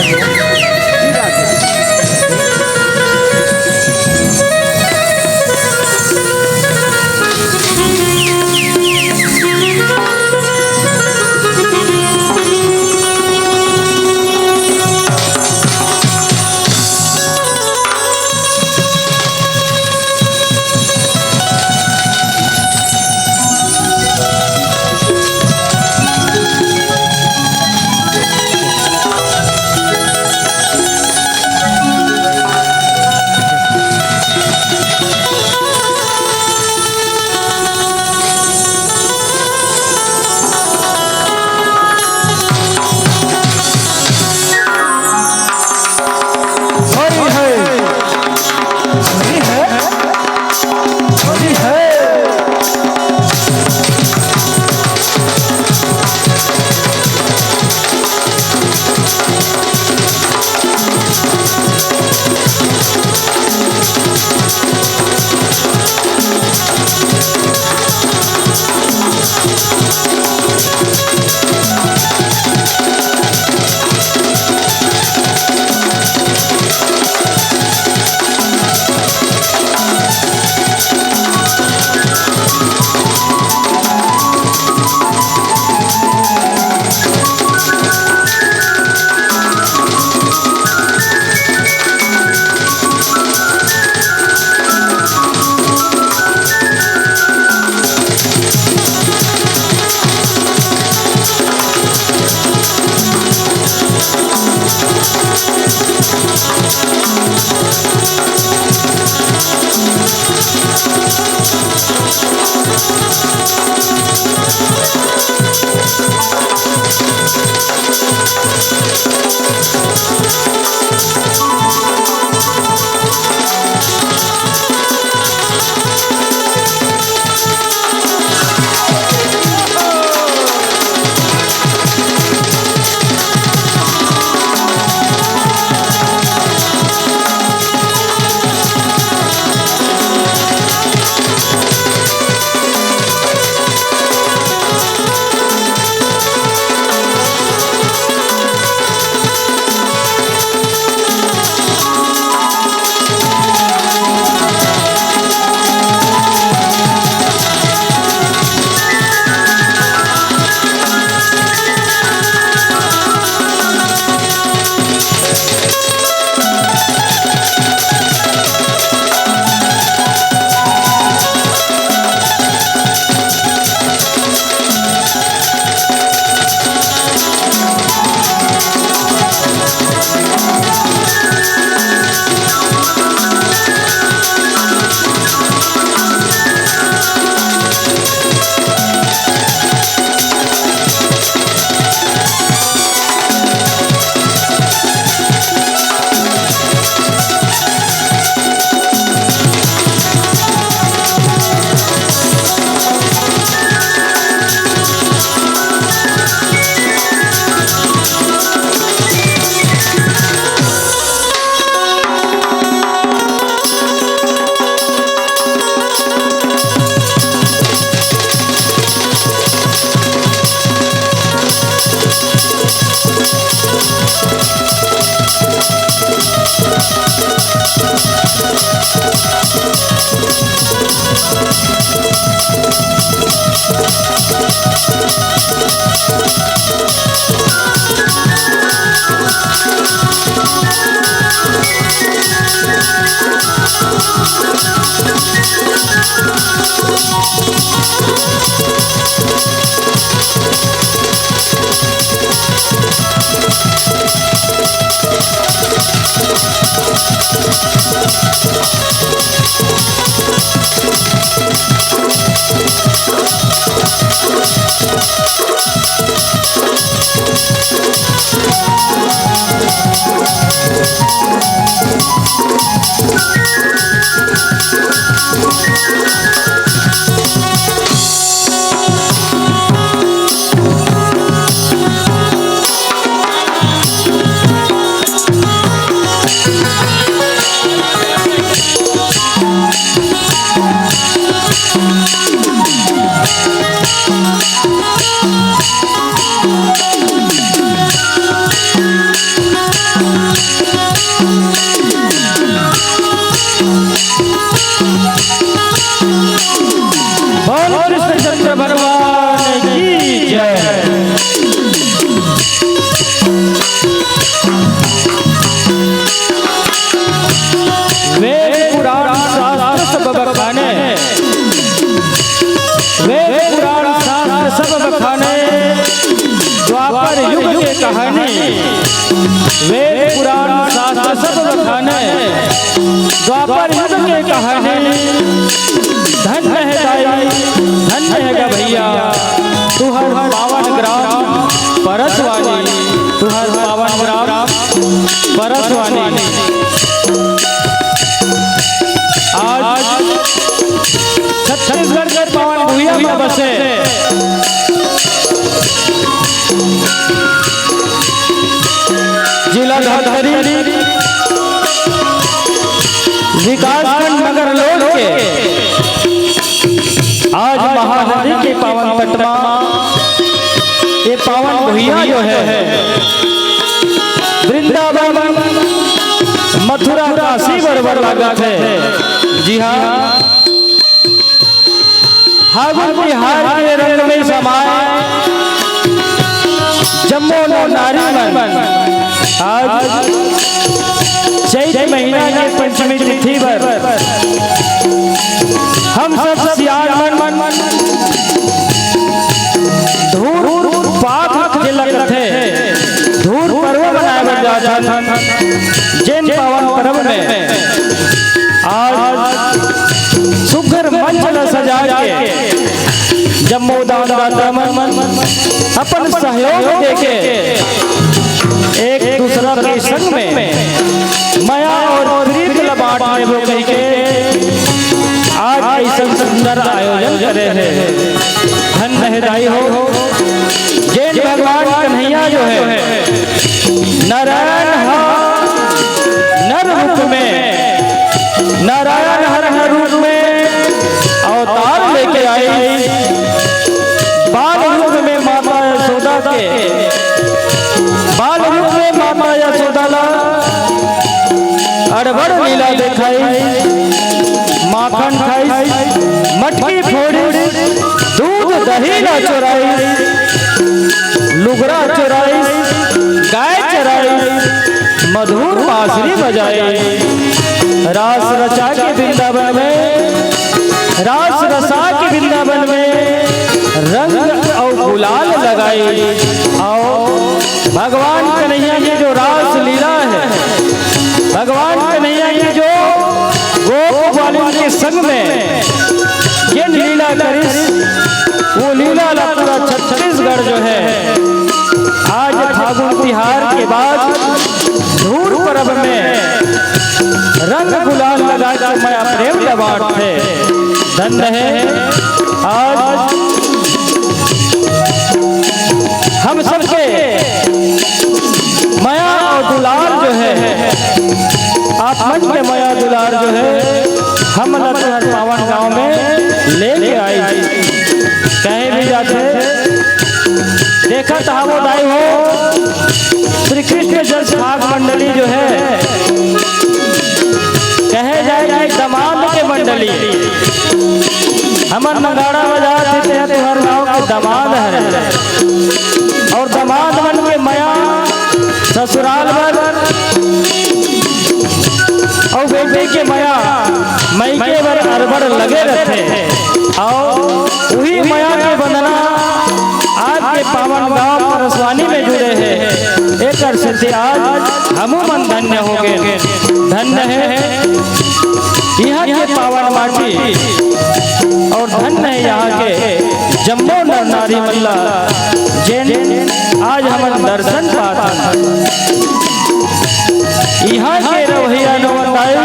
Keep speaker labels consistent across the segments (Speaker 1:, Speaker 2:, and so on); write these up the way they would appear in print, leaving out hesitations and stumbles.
Speaker 1: ठीक है। वेद पुराण शास्त्र सब बखाने, वेद पुराण शास्त्र सब बखाने, द्वापर युग की कहानी। वेद पुराण शास्त्र सब बखाने, द्वापर युग की कहानी। धन्य है दाई, धन्य है भैया, तू हर पावन ग्राम परसवानी, तू हर पावन ग्राम परसवानी। आज छत्तीसगढ़ के पावन भूइया में बसे जिला धमतरी विकासखंड नगर लोड के आज महानदी के पावन तट में ये पावन भूइया जो है वृंदावन मथुरा काशी बराबर लागत है। जी हाँ, फागुन बिहार के रंग में समाए जम्मू नारी मन। आज चैत महीना की पंचमी तिथि पर हम सब सियार मन धूर पाक झलक थे, धूर पर्व मनाया जाता था। जैन पावन पर्व में आज सुघर मंच सजा के जम्मू दाता मन अपन सहयोग देके एक दूसरा के संग में माया और प्रीत लबाट में वो कह के आज ऐसा सुंदर आयोजन करे हैं। धन्य है दाई हो जैन भगवान कन्हैया जो है नारायण नर रूप में, नारायण हर रूप में अवतार लेके आई। बाल रूप में माता यशोदा के, बाल रूप में माता यशोदा अड़बड़ लीला दिखाई, माखन खाई, मटकी फोड़ी, दूध दही ना चुराई, लुगरा चुराई, गाय चराई, मधुर बांसुरी बजाई। रास रचा के वृंदावन में, रास रसा के वृंदावन में रंग और गुलाल लगाई। और भगवान कन्हैया की जो रास लीला है, भगवान कन्हैया की जो गोप बालिन के संग में ये लीला करी, वो लीला पूरा छत्तीसगढ़ जो है आज फागुन तिहार के बाद धूर पर्व में रंग गुलाल लगा के माया प्रेम लबाट थे। धन्य है आज हम सबके माया और दुलार जो है, आप मन में माया दुलार जो है हम लखनऊ पावन गांव में लेके आई। कहीं भी जाते देखा था वो दाई हो श्री कृष्ण जल भाग मंडली जो है कहे जाए दमाद के मंडली। हमर नगाड़ा बजाते हैं तो हर गाँव के दमाद है और दमाद मन के माया ससुराल भर और बेटे के माया मैके भर अरबड़ लगे रहते और वही माया के वंदना आज के पावन गांव परसवानी में जुड़े हैं। एक सिद्धि आज हमू मन धन्य हो गए। धन्य है यहाँ के पावन माटी और धन्य है यहाँ के जम्मू नारी मल्ला जैन आज हमारे दर्शन पाता। यहाँ के रवैया नवंदाई,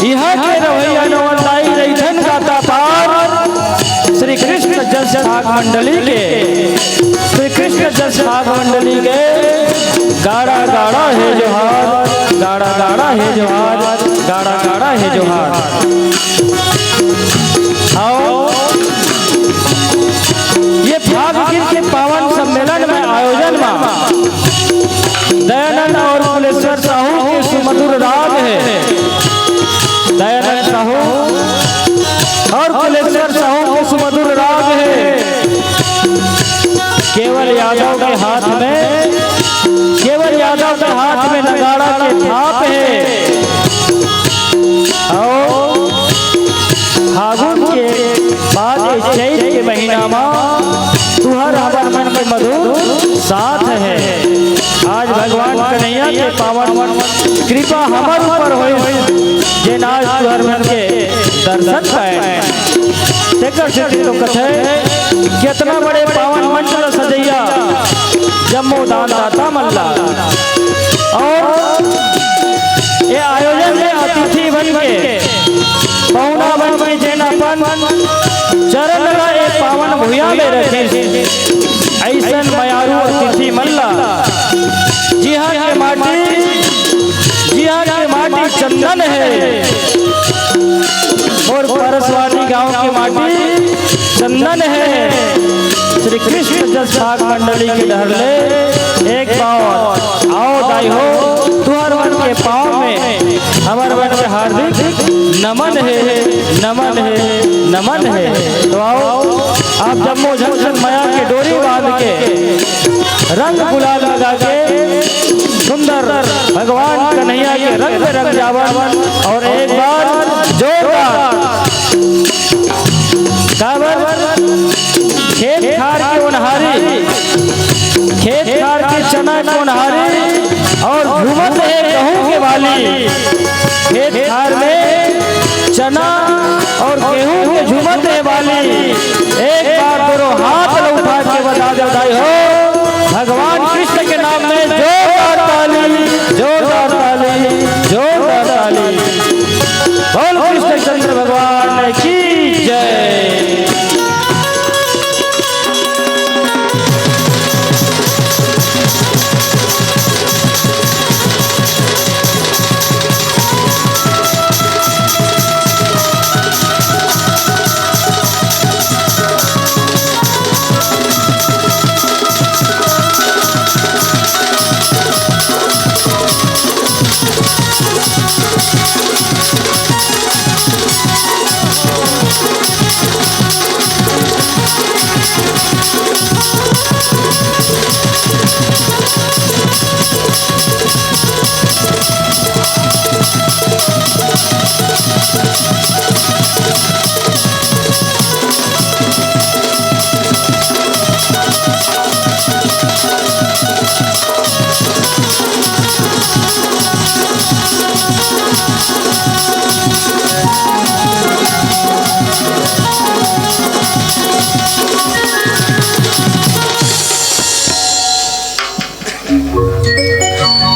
Speaker 1: यहाँ के रवैया नवंदाई रैथन गाता पार श्री कृष्ण जस भाग मंडली के, श्री कृष्ण जस भाग मंडली के गाड़ा गाड़ा है जोहार, गाड़ा गाड़ा है जोहार, गाड़ा गाड़ा है जोहार। आओ ये फागुन के पावन सम्मेलन में आयोजन में दयानंद और कुलेश्वर साहू के सुमधुर राग है। दयानंद साहू और कुलेश्वर साहू के सुमधुर राग है। केवल यादव के हाथ में केवल यादव के हाथ में नगाड़ा के थाप है। और फागुन के बाद चैत के महीना में तुहर हमार मन के मधुर साथ है। आज भगवान कन्हैया के पावन कृपा हमार ऊपर होई जे आज तुहर मन के दर्शन पाए। तेकर से तो कथे कितना बड़े पावन मंडल सजैया जम्मू दान दाता मल्ला। और ये आयोजन में अतिथि बन के पौना बन के जेनापन चरण लगा एक पावन भूया में रखे ऐसन मयारू अतिथि मल्ला। जी हाँ के माटी चंदन है और परसवानी गांव की माटी चंदन है। श्री कृष्ण जस भाग मंडली के डहरले एक पाँव आओ दाई हो तुहर मन के पाँव में हमार मन में हार्दिक नमन है, नमन है, नमन है। तो आओ आप जम्मू जंक्शन माया के डोरी बांध के रंग गुलाल लगा के सुंदर भगवान कन्हैया के रंग में रंग जावन। और एक बार जोरदार खेत खार के उनहारी, खेत खार के चना के उनहारी और झूमत है गेहूं के वाली। खेत खार में चना और गेहूं के झूमत है वाली। एक बार दोनों हाथ उठा के बता दे बधाई हो भगवान कृष्ण के नाम में जोरदार ताली, जोरदार ताली, जोरदार ताली। बोल कृष्णचंद्र भगवान की जय।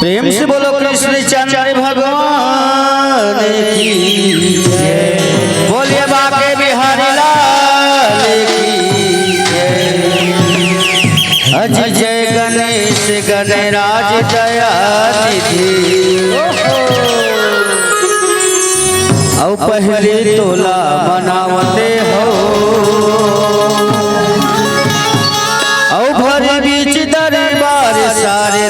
Speaker 2: प्रेम से बोलो कृष्ण चंद्र भगवान की जय। बोलिए बाके बिहारी लाल की जय। अजय जय गणेश गणराज दयानिधि। औ पहले तोला मनावते हो औ भरे बीच दरबार सारे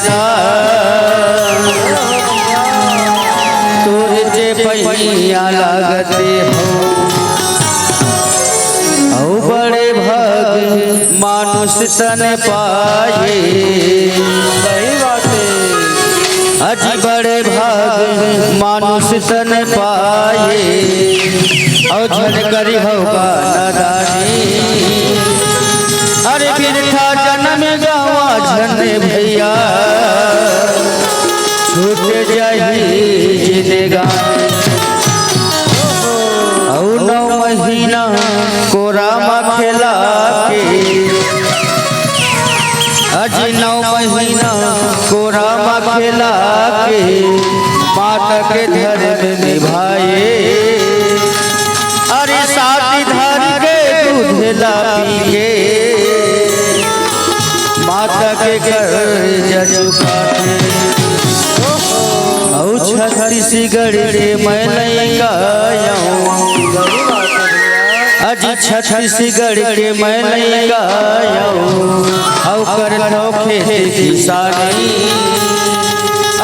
Speaker 2: पहिया लागते हो औ बड़े भग मानुष तन पाए।
Speaker 1: सही बात है।
Speaker 2: अज बड़े भग मानुष तन पाए और झन करी होगा नदानी। अरे बिरथा जन्म गावा झन भैया छूट जाही जिंदगानी। और 9 महीना कोरामा खेला के अजी 9 महीना कोरामा खेला के माता के धर्म निभाए। अरे साथी धर के दूधला पी के माता के घर चुकाते। औ छत्तीसगढ़ के मैं नहीं गायूं अजी छत्तीसगढ़ के मैं नहीं गायूं औ कर खेती किसानी।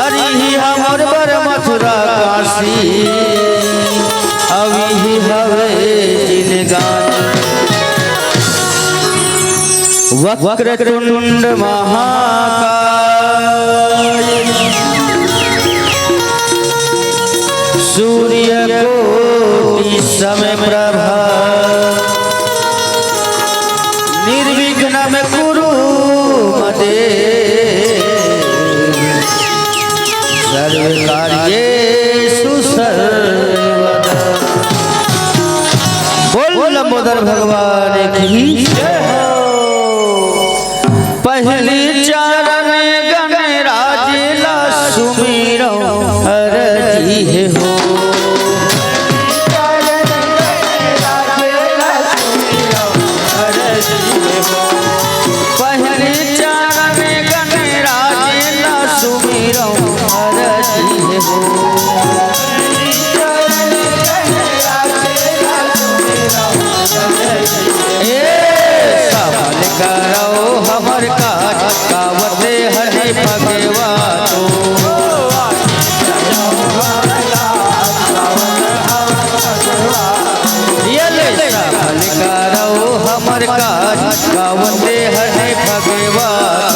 Speaker 2: अरे ही हमर बर मथुरा काशी अभी ही हवे जिनगानी। वक्रतुंड महाकाल कार्येषु सर्वदा। बोल लंबोदर भगवान की जय हो। पहली चरण गणराज ला सुमिरो अरजी हो। पहली चरण गणराज ला सुमिरो अरजी हो। सफल करो हमर काज गावते हरि भगवान। सफल करो हमर काज गावते हरि भगवान।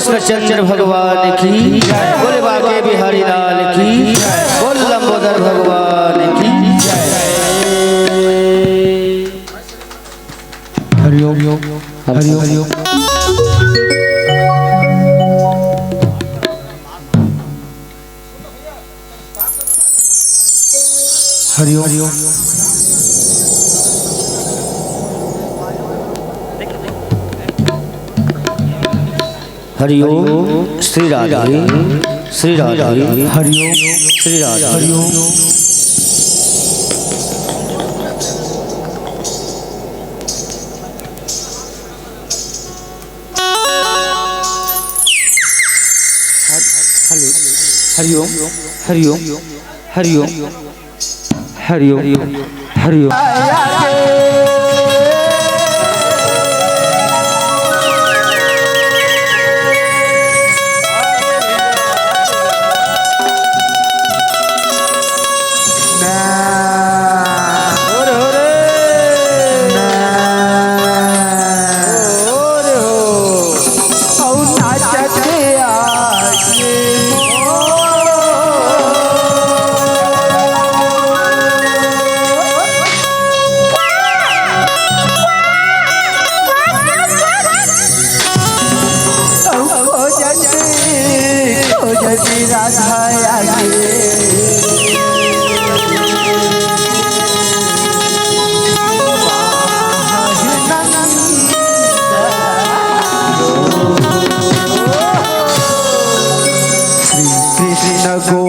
Speaker 2: कृष्णचंद्र भगवान की, बोले बाके बिहारी लाल की, बोल लंबोदर भगवान की।
Speaker 1: हरिओम हरिओम हरिओम। हरिओम हरिओम।
Speaker 2: हरिओम श्री राधे श्री राधे
Speaker 1: हरिओम
Speaker 2: श्री राधे
Speaker 1: हरिओम। हरिओम हरिओम हरिओम हरिओम हरिओम।
Speaker 2: प्रभु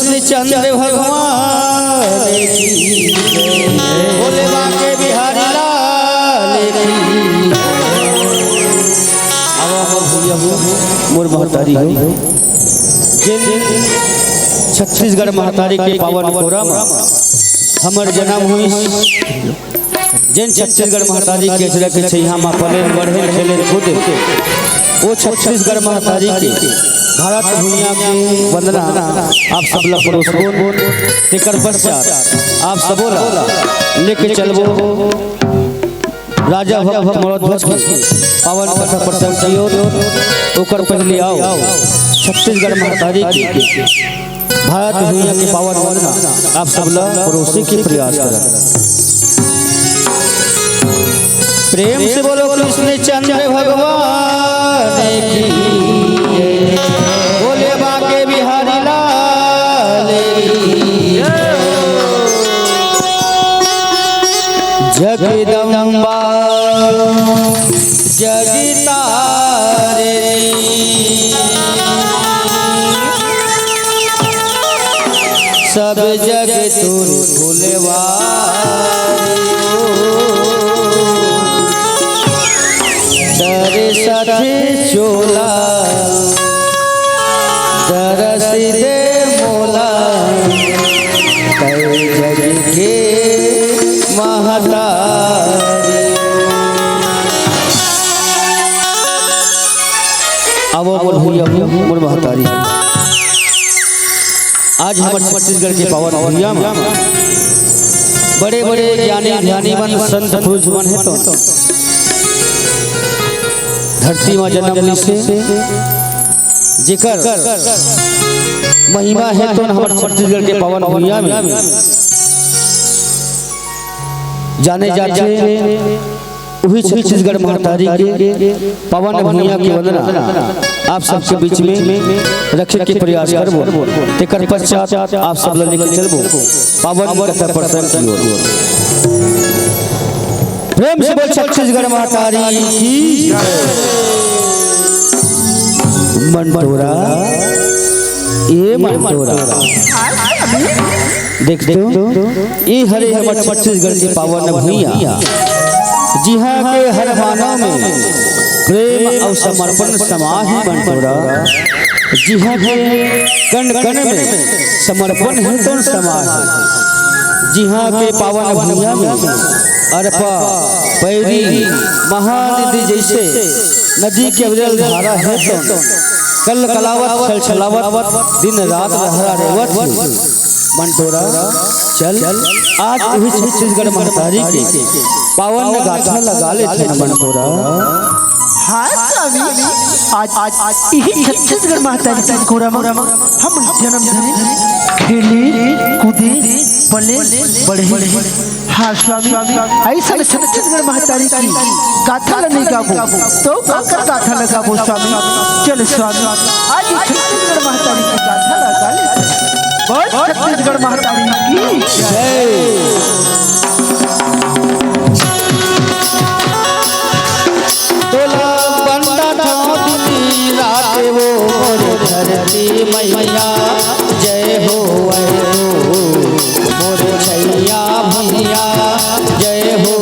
Speaker 2: कृष्ण चंद्र भगवान की बोले बाके बिहारी लाल की। मोर महतारी छत्तीसगढ़ महतारी के पावन कोरम हमर जन्म हुई। जिन छत्तीसगढ़ महतारी के चले के छै हम पले बढ़े खेले खुद वो छत्तीसगढ़ महतारी के भारत दुनिया में वंदना आप सब ला परोसबो तेकर पश्चात आप सबोला लेके चलबो राजा भक्त मरोध्वज के पावन कथा प्रसंग कियो। ओकर पहले आओ छत्तीसगढ़ महतारी के भारत दुनिया के पावन वंदना आप सब ला परोसे के प्रयास करें। प्रेम से बोलो कृष्ण चंद्र भगवान की बोले बाके बिहारी लाल की। जगदम्बा जगतारे सब जग तुम भूलवारी सरस्वती चोला दरस दे मोला कई जग के महतारी। अब मोर महतारी आज हमारे छत्तीसगढ़ के पावन भूमिया में बड़े बड़े ज्ञानी ध्यानी मन संत पुरुष मन है तो धरती में जन्म ली से जिकर महिमा है तो हमारे छत्तीसगढ़ के पावन भूमिया में जाने जाते वही छत्तीसगढ़ महतारी के पावन भूमिया की वंदना आप सबके बीच में रखे के प्रयास करबो। तेकर पश्चात आप सब लेके चलबो पावन कथा प्रसंग की ओर। प्रेम से बोल छत्तीसगढ़ महतारी की मंटोरा ये मंटोरा देख ये हरे हमारे छत्तीसगढ़ के पावन भूमिया जिहा के हर मानव में प्रेम और समर्पण समाही मंटोरा जिहा के कण कण में समर्पण है तो समाज जिहा के पावन भूमिया में अर्पा पैरी महानदी जैसे नदी के अविरल धारा है तो कल कलावत छल छलावत दिन रात लहरा रेवत मंटोरा चल आज वही छत्तीसगढ़ महतारी के पावन गाथा लगा लेते हैं मंटोरा।
Speaker 3: हाँ स्वामी आज यही छत्तीसगढ़ महतारी के कोरम हम जन्म धरे खेले कूदे पले बढ़े। हाँ स्वामी ऐसा छत्तीसगढ़ महतारी की गाथा नहीं गाबो तो काकर गाथा लगाबो स्वामी। चल स्वामी आज छत्तीसगढ़ महतारी की गाथा लगा ले। छत्तीसगढ़ महतारी की जय।
Speaker 2: तोला बंदा ठाकुरी रात वो मोर धरती मैया जय हो मोर छैया भैया जय हो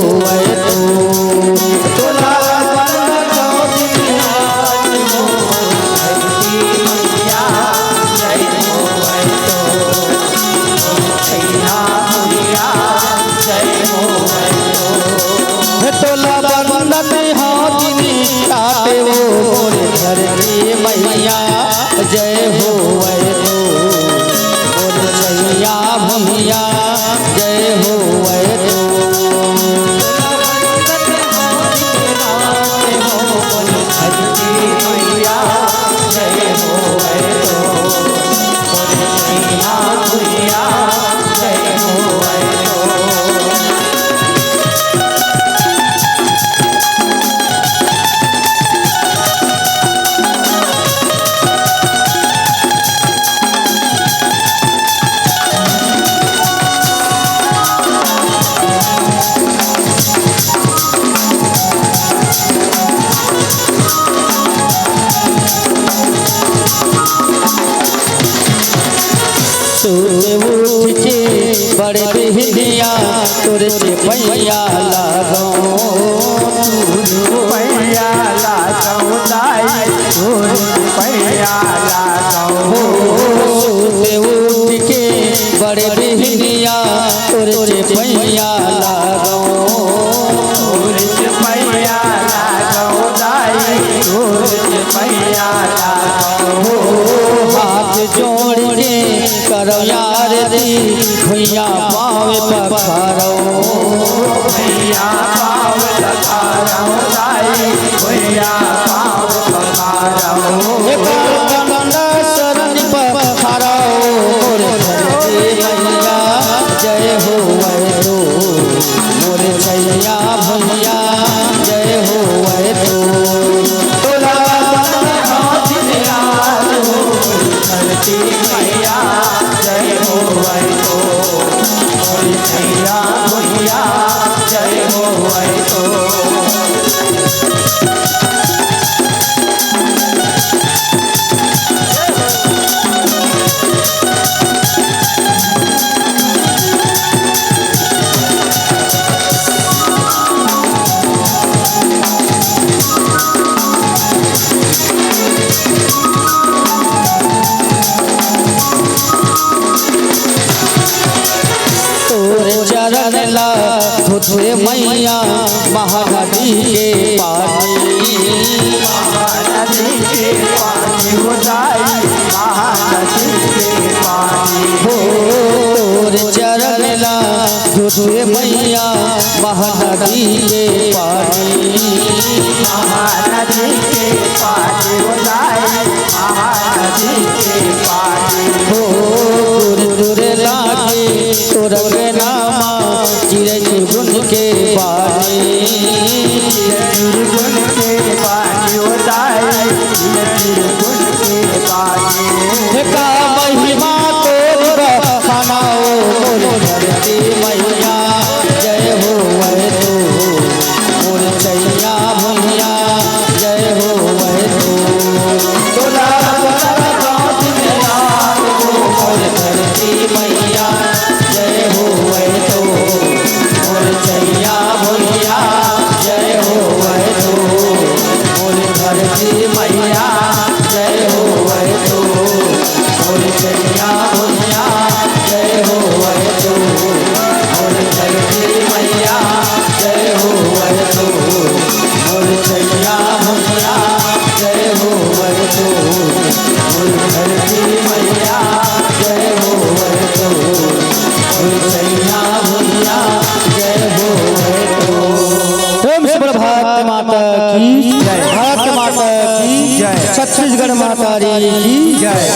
Speaker 2: तोला बंदा ठाकुरी रात वो धरती मैया जय हो छैया भैया जय हो बड़े बिहनिया तोरे पैया लागो
Speaker 3: तोरे पैया लागो दाई तोरे पैया लागो
Speaker 2: हाथ जोड़ के करो यार दी भैया पावे पखारो
Speaker 3: भैया पाव पखारो दाई भैया पाव पखारो
Speaker 2: शरण पखारो मोरे धरती मैया जय हो तो मोरे छैया भैया जय हो तो
Speaker 3: तोला हाथ यार हो धरती मैया जय हो तो मोरी छैया भैया जय हो तो
Speaker 2: चरण ला धुधुए मैया महानदी के पानी
Speaker 3: महानदी के पानी हो जाई महानदी के पानी
Speaker 2: हो तोरे चरण ला धुधुए मैया महानदी के पानी
Speaker 3: महानदी के पानी हो जाई महानदी के पानी
Speaker 2: हो तुरे लागे तोरग नामा चिरे चुगुन के पानी
Speaker 3: गुन के पानी हो जाई गुन के पानी
Speaker 2: का महिमा तोर खानाओ मोरे धरती मैया जय हो तो मोरे छैया भैया जय हो तो
Speaker 3: तोला हाथ यार हो
Speaker 2: मोरे धरती मैया जय हो तो मोरे छैया भैया जय हो तो मोरे धरती मैया जय हो तो मोरे छैया भैया जय हो तो मोरे धरती मैया जय हो तो मोरे छैया भैया जय हो तो मोरे धरती मैया जय हो तो मोरे छैया भैया जय हो तो प्रेम से बोलो भारत माता की जय भारत माता की जय छत्तीसगढ़ माता की जय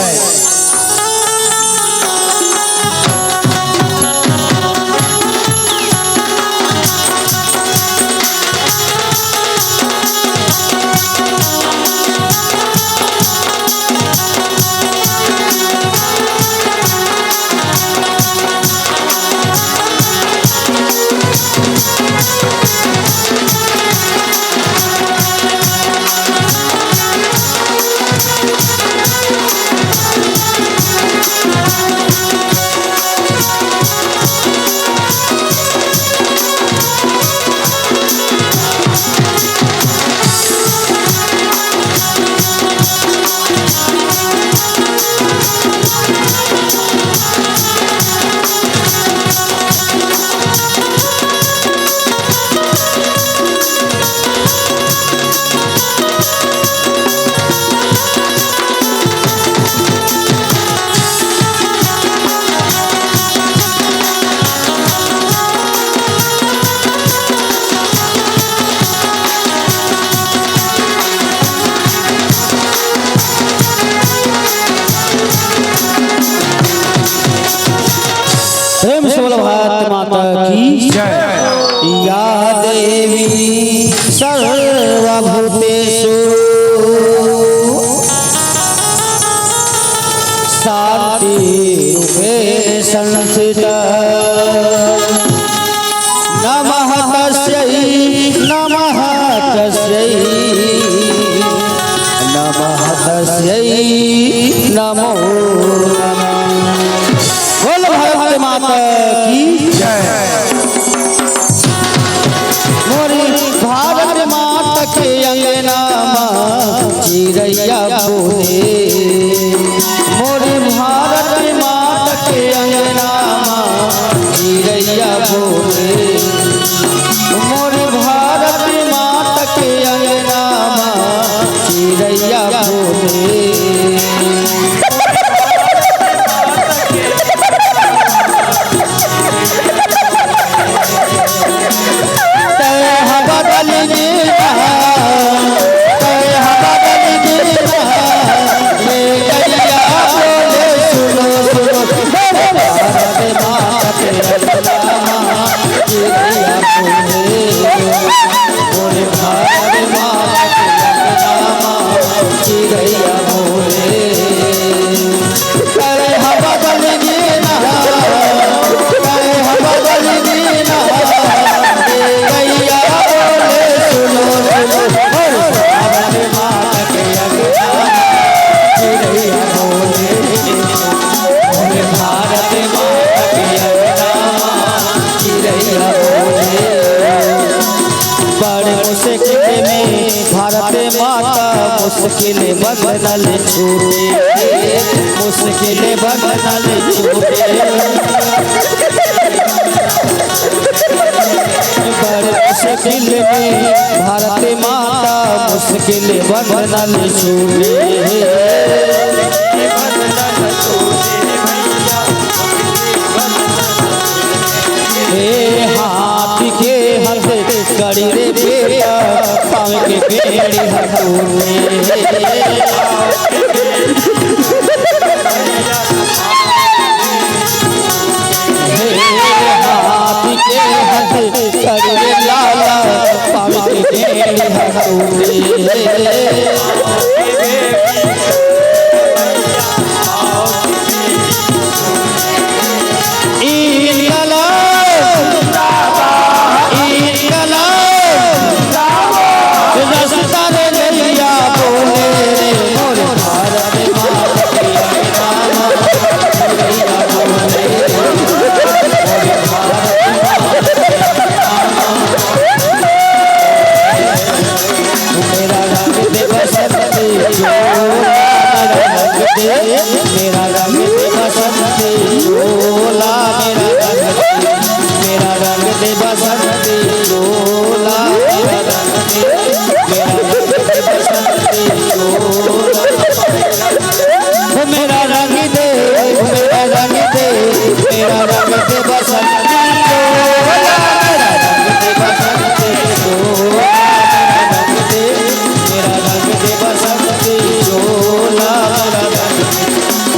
Speaker 2: प्रेम से बोलो भारत माता की जय या देवी सर्वभूतेषु शांति रूपे संस्थिता नमः तस्यै नमः तस्यै नमः तस्यै नमो नमः। बोल भारत माता की जय। मोरी भारत माता के अंगना चिड़ैया बोले, मोरी भारत माता के अंगना बड़े मुश्किल में भारत माता मुश्किल बदल छूटे मुश्किल बदल छूटे बड़े मुश्किल में भारत माता मुश्किल बदल छूटे हाथ के हथ कड़ी रे बेटा पाँव के पेड़ी हटूने हाथ के हथ कड़ी रे लाला पाँव के पेड़ी हटूने मेरा रंग दे बसंती चोला मेरा रंग दे बसंती चोला मेरा रंग दे बसंती चोला मेरा रंग दे मेरा रंग दे मेरा रंग दे बसंती चोला मेरा रंग दे बसंती चोला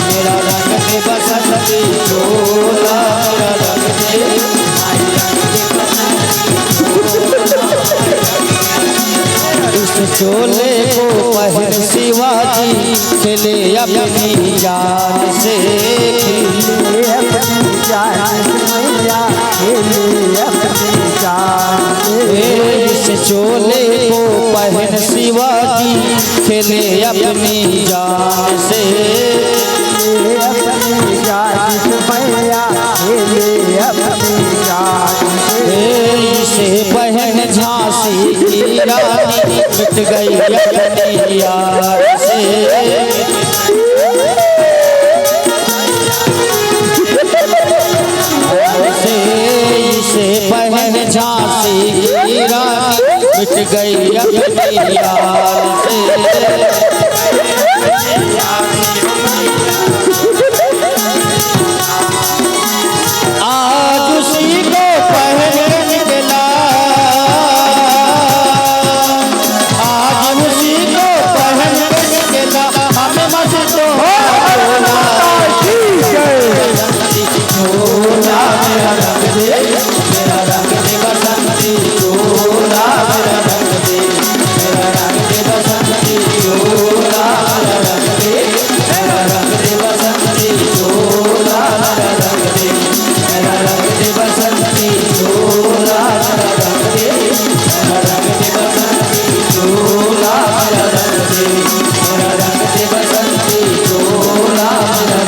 Speaker 2: मेरा रंग दे बसंती चोला इस चोले को पहन शिवाजी खेले अपनी जान से इस चोले को पहन शिवाजी खेले अपनी जान से इसे पहन झांसी की रानी मिट गई अपनी यार से इसे पहन झांसी की रानी मिट गई अपनी यार से आज उसी को पहन निकला आज उसी को पहन निकला हमें मस्त चोला मेरा रंग दे बसंती चोला मेरा रंग दे बसंती चोला मेरा रंग दे बसंती चोला मेरा रंग दे बसंती चोला मेरा रंग दे बसंती चोला मेरा रंग दे बसंती चोला मेरा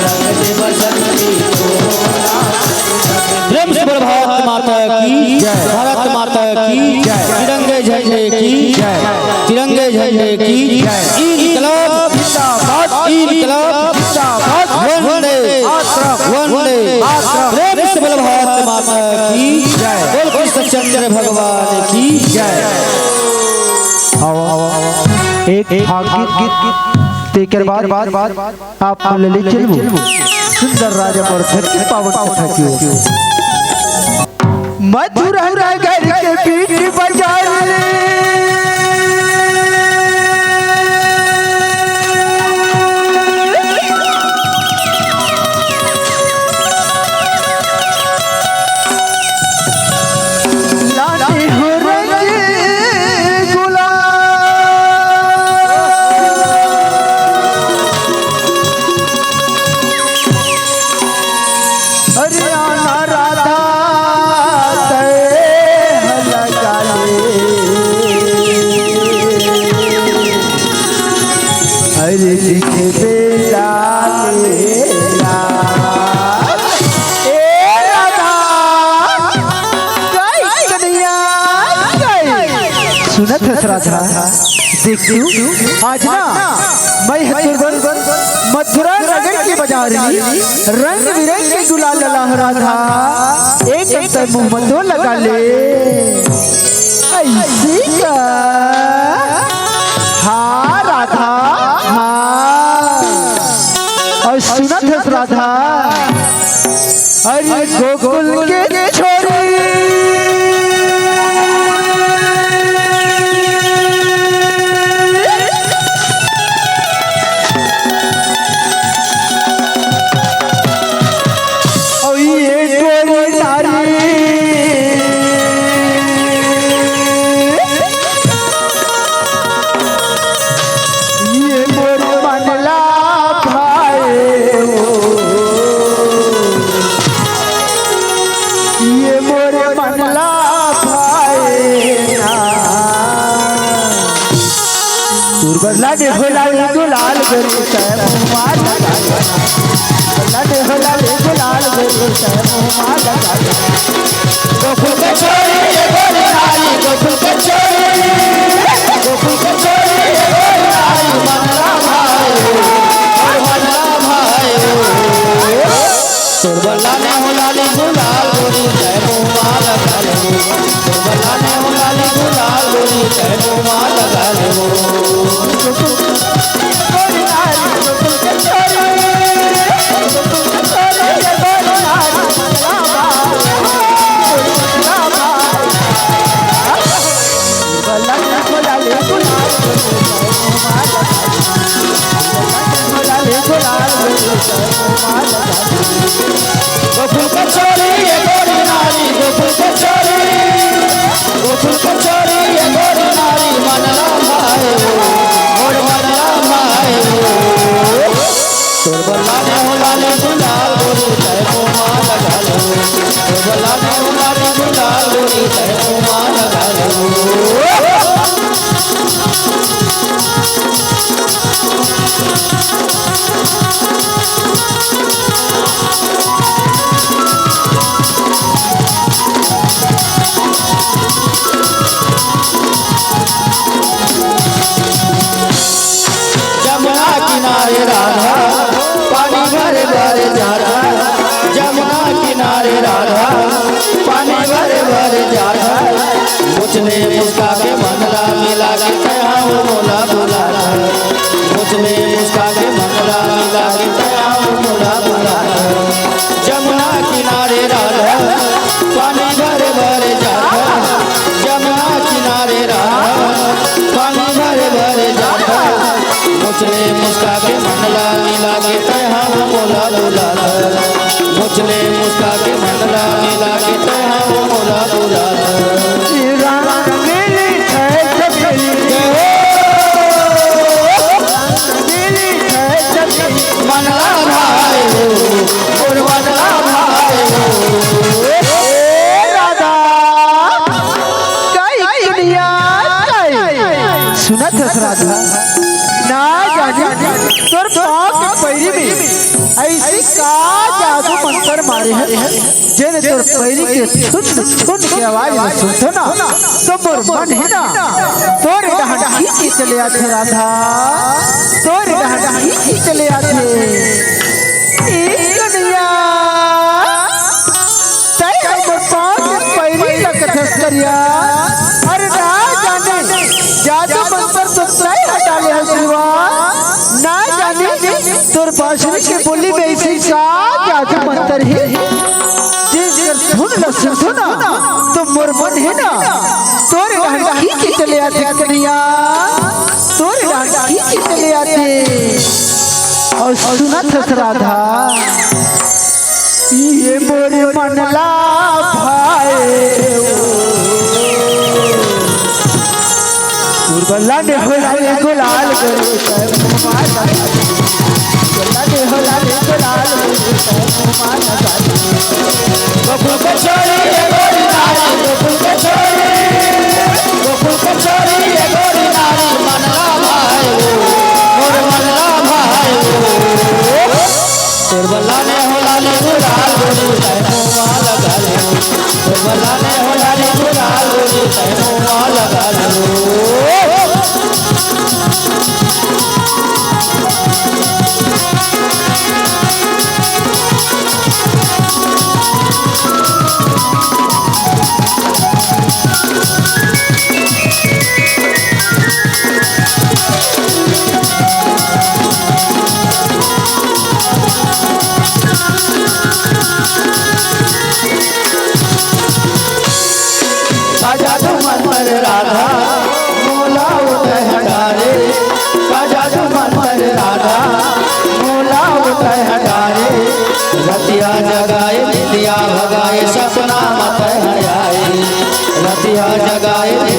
Speaker 2: रंग दे बसंती चोला प्रेम से बोल भारत माता की जय भारत माता की जय तिरंगे झंडे की जय तिरंगे झंडे की जय इनकलाब जिंदाबाद इनकलाब जिंदाबाद वंदे वंदे प्रेम से बोल भारत माता की जय बोल कृष्णचंद्र भगवान की जय
Speaker 3: एक गीत तेकर बाद आप ले चलबू सुंदर राजा पर धरती पावन कथा की मधुर घर के पीठ बाजार हरियाणा राधा राधा देख तू आज ना मैं हतुरबन मथुरा नगर के बाजार में रंग बिरंग के गुलाल लहरा था एक अंतर मुंह में तो लगा ले ऐसी का हाँ राधा हाँ और सुना था राधा अरे गोकुल के छोरी लड़े होला गुलाल गरी सर मुमाल लड़े होला गुलाल गरी सर मुमाल गोकुल के छोरी ये गोरी नारी गोकुल के छोरी ये गोरी नारी मनला भाई सुरबला ने होला गुलाल गरी सर मुमाल सुरबला ने होला गुलाल गरी सर मुमाल गोकुल के छोरी ये गोरी नारी गोकुल के छोरी ये गोरी नारी मनला भाई और मनला भाई सुरबला ने होला गुलाल गोरी जय मोमा लगा लो सुरबला ने होला गुलाल गोरी जय मोमा लगा लो जमुना किनारे राधा पानी भरे भरे जाता जमुना किनारे राधा पानी भरे भरे जाता मुझने मुस्का के मनला मिला के कहा मोला बोला मुझने मुस्का के मनला मिला के कहा मोला बोला जमुना किनारे राधा पानी भरे भरे जाता जमुना किनारे राधा पानी भरे भरे जाता मुझने मुस्का के मनला मिला के कहा मोला बोला मुझने मुस्का के मनला मिला के कहा मोला बोला मनला भाई और मनला भाई सुना था राधा ना जाने तोर पाँव के पैरी में ऐसी का जादू मंत्र मारे हैं जेने तोर पैरी के छुन छुन की आवाज में सुनतो ना तो मोर मन है ना तोरे डहान खींची चले आते राधा तोरे डहान खींची चले आते ई दुनिया तय मोर पाँव के पैरी लगत करिया अरे ना जाने जादू मंत्र तो तय हटा ले हलवा ना जाने तोर बांसुरी के बोली में ऐसी का जादू मंत्र है जिस धुन ल सुना तो मोर मन है ना तोरे डांडा खींच चले आते कन्हैया तोरे डांडा खींच चले आते और सुना था राधा ये मोरे मनला भाई सुरबला ने होला गुलाल गरी सर मुमा लगा सुरबला ने होला गुलाल गरी सर मुमा लगा गोकुल के छोरी ये गोरी नारी गोकुल के छोरी ये गोरी नारी मनला भाई और मनला भाई सुरबला ने होला गुलाल गरी सर मुमा लगा सुरबला ने होला गुलाल गरी सर मुमा लगा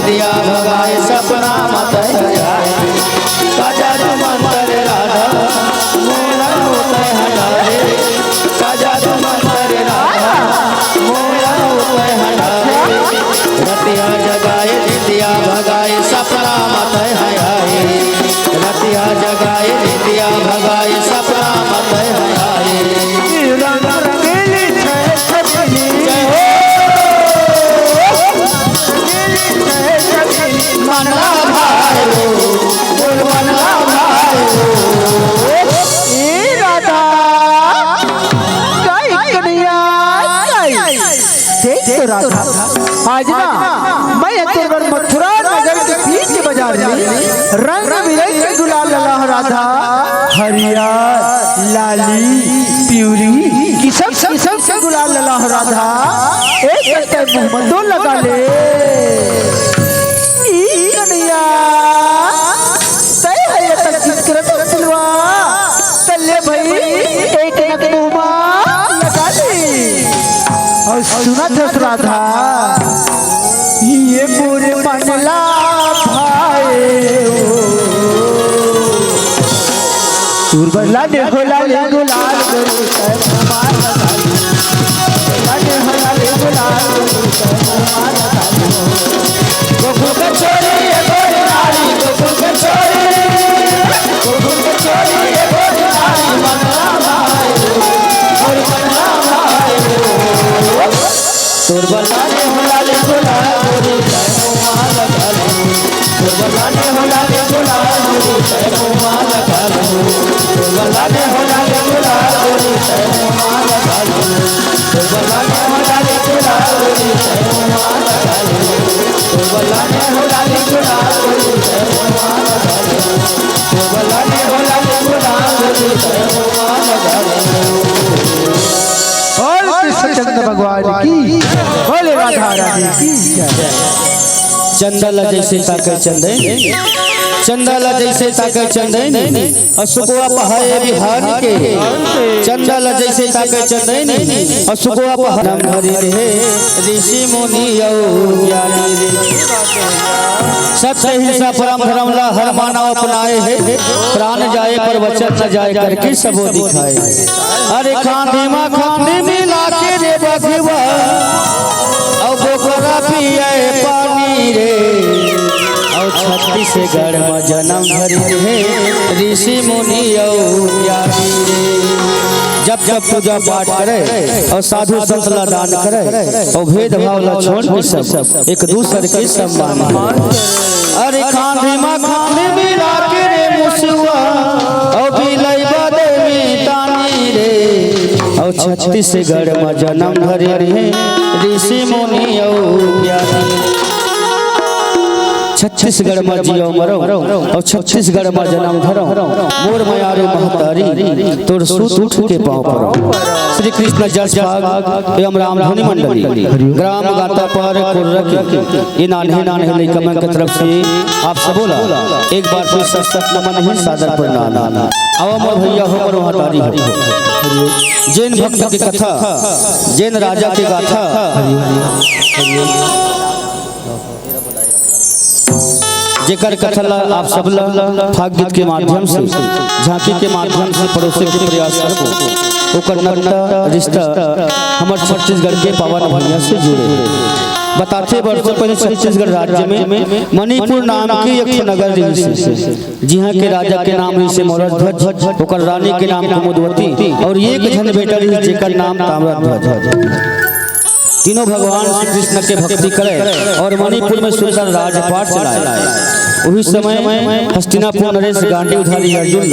Speaker 2: दिया भगाए सपना मत आए का जादू मंत्र राधा मोला होता है हजारे का जादू मंत्र राधा मोला होता है हजारे रतिया जगाए दिया भगाए सपना मत आए रतिया जगाए दिया भगाए सपना मत आए
Speaker 3: रंग रंगीली छह छबीली
Speaker 2: मनला भाई बोल मनला भाई
Speaker 3: ए राधा गाय कन्हैया देख तो राधा आज ना मैं तेरे मथुरा नगर के बीच बाजार में रंग बिरंगे गुलाल लहरा था हरिया लाली प्यूरी किसम किसम से गुलाल लहरा था एक करते मोहम्मदों लगा ले ई कन्हैया तय है तक जिक्र सिलवा तल्ले भाई एक नक मुहमा लगा ले और सुना था राधा ये पूरे मंडला भाई बदला देखो लाले गुलाल मार लगा ले गुलाल मार
Speaker 2: गोकुल के छोरी ये गोरी नारी गोकुल के छोरी ये गोरी नारी मनला भाई और मनला भाई तोर बलाने होला ले गुलाल गोरी तय मार लगा ले तोर बलाने होला ले गुलाल गोरी तय मार लगा ले तोर बलाने होला ले गुलाल गोरी तय मार लगा ले तोर बलाने होला ले गुलाल गोरी तय मार लगा ले तोर बलाने होला ले गुलाल गोरी तय मार लगा ले तोर बलाने होला ले गुलाल गोरी तय मार लगा ले
Speaker 3: बोल कृष्णचंद्र भगवान की बोले राधा रानी की
Speaker 2: चंदला जैसे ताके चंदन चंदला जैसे ताके चंदन अशुकुआ पहाए बिहार के चंदला जैसे ताके चंदन अशुकुआ पहाड़ भरे रे ऋषि मुनि और ज्ञानी रे सत्य हिंसा परम धर्म ला हर मानव अपनाए है प्राण जाए पर वचन न जाए करके सबो दिखाए अरे खांधी मिला के रे बखवा और बोकरा पिए पानी रे और छत्तीसगढ़ में जन्म धरी है ऋषि मुनि और ज्ञानी रे जब जब पूजा पाठ करे और साधु संत ला दान करे और भेदभाव ला छोड़ के सब एक दूसरे के सम्मान अरे खांधी मिला के रे मुसुआ और बिलई बदे में तानी रे और छत्तीसगढ़ में जन्म धरे है ऋषि मुनि और ज्ञानी छत्तीसगढ़ में जियो मरो और छत्तीसगढ़ में जन्म धरो मोर मयारे महतारी तोर सूत उठ के पाँव परो श्री कृष्ण जस भाग एवं राम धुनि मंडली ग्राम गाता पर कुर्रक ये नान्हे नान्हे कमन की तरफ से आप सब बोला एक बार फिर सत नमन ही सादर प्रणाम आओ मोर भैया हो मोर महतारी हो जैन भक्त की कथा जैन राजा की गाथा जेकर कथला आप सब फाग गीत के माध्यम से झांकी के माध्यम से पड़ोसे के प्रयास करबो ओकर नाता रिश्ता हमर छत्तीसगढ़ के पावन भैया से जुड़े बताते वर्षों पहले छत्तीसगढ़ राज्य में मणिपुर नाम की एक नगर रही जहाँ के राजा के नाम रही से मोरध्वज ओकर रानी के नाम कुमुदवती और एक जन बेटा रही जेकर नाम ताम्रध्वज तीनों भगवान श्री कृष्ण के भक्ति करे और मणिपुर में सुंदर राजपाट चलाए उसी समय में हस्तिनापुर नरेश गांडी उधारी अर्जुन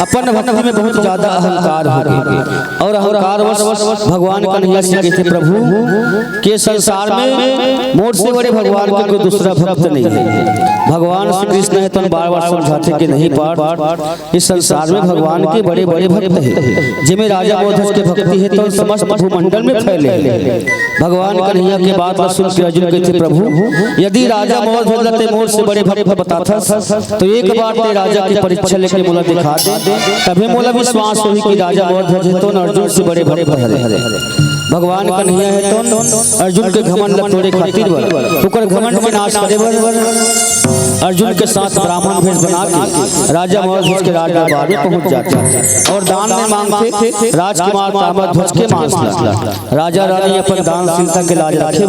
Speaker 2: अपन भक्ति में बहुत ज्यादा अहंकार हो गए और अहंकारवश भगवान कन्हैया से कहते प्रभु के संसार में मोर से बड़े भगवान का कोई दूसरा भक्त नहीं है। भगवान श्री कृष्ण है तो बार बार समझाते कि नहीं पाठ इस संसार में भगवान के बड़े बड़े भक्त हैं जिनमें राजा बोधस के भक्ति है तो समस्त भूमंडल में फैले। भगवान कन्हैया के बात सुन के अर्जुन कहते प्रभु यदि राजा मोर से बड़े भक्त बताता तो एक बार ते राजा की परीक्षा लेके मोला दिखा दे तभी मोला विश्वास हुई कि राजा मोर तो अर्जुन से बड़े भक्त है। भगवान कन्हैया है तो अर्जुन के घमंड तोड़े खातिर ओकर घमंड के नाश करे अर्जुन के साथ ब्राह्मण भेष बना के राजा मगधध्वज के राज दरबार में पहुंच जाता है और दान में मांगते थे राजकुमार ताम्रध्वज के मांस ला। राजा रानी अपन दानशीलता के लाज रखे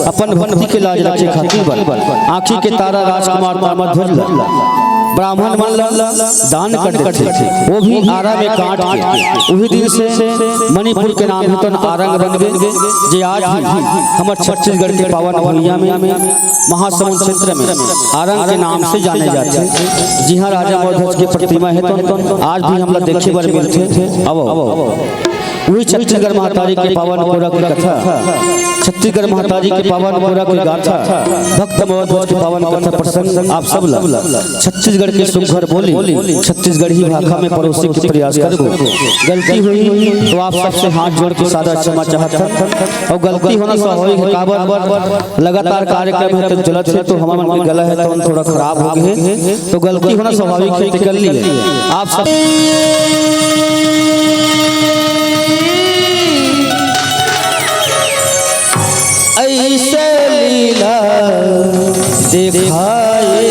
Speaker 2: अपन भक्ति के लाज रखे खातिर आँखी के तारा राजकुमार ताम्रध्वज ब्राह्मण मन दान कर देते थे, वो भी आरा में काट के। वही दिन से मणिपुर के नाम है तो आरंग बन गए जे आज भी हमारे छत्तीसगढ़ के पावन भूमिया में महासमुंद क्षेत्र में आरंग के नाम से जाने जाते हैं। जी हाँ, राजा मगधध्वज की प्रतिमा है तो आज भी हम लोग देखे बार मिलते थे। अब वही छत्तीसगढ़ महातारी के पावन कोरा की कथा, छत्तीसगढ़ महातारी के पावन कोरा की गाथा, भक्त मगधध्वज के पावन कथा प्रसंग आप सब छत्तीसगढ़ के सुघर बोली छत्तीसगढ़ी भाषा में परोसे के प्रयास करो। गलती हुई तो आप सबसे हाथ जोड़ के सादा क्षमा चाहता और गलती होना स्वाभाविक है। काबर लगातार कार्यक्रम है तो जलत है तो हमारा मन गला है तो थोड़ा खराब हो गए तो गलती होना स्वाभाविक है, कर लिए आप सब। ऐसे लीला दिखाए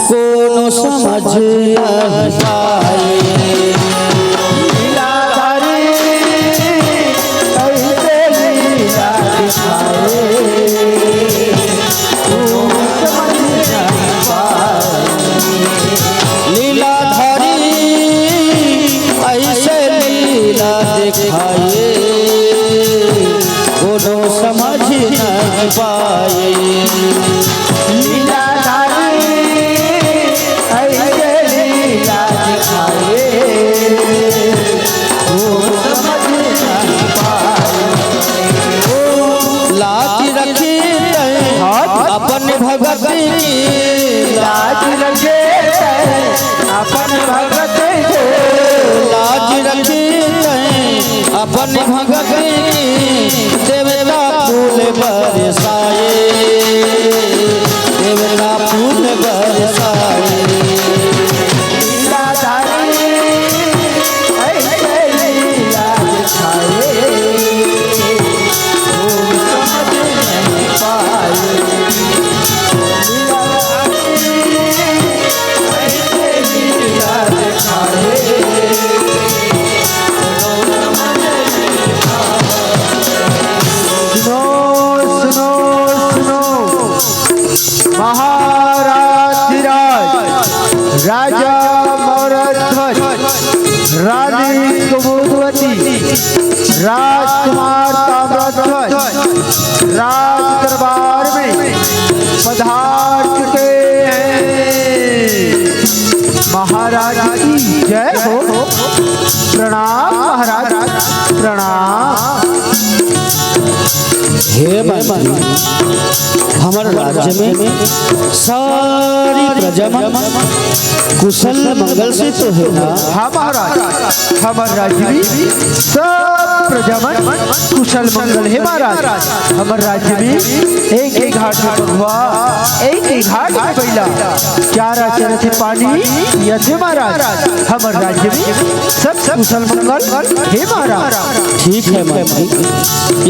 Speaker 2: कोनो समझ न पाए। अपन भगत देवता फूल बरसाए, देवता फूल बरसाए।
Speaker 3: राजा मगधध्वज, रानी कुमुदवती, राजकुमार ताम्रध्वज राज दरबार में पधार चुके हैं। महाराज की जय हो। प्रणाम महाराज, प्रणाम।
Speaker 2: हे मंत्री, हमारे राज्य में सारी प्रजा कुशल मंगल से तो है ना?
Speaker 3: हाँ महाराज, हमारे राज्य में सब प्रजा कुशल मंगल है महाराज। हमारे राज्य में एक ही घाट में बघुआ, एक ही घाट में बैला, चारा चरथे पानी यथे महाराज। हमारे राज्य में सब कुशल मंगल है महाराज।
Speaker 2: ठीक है मंत्री,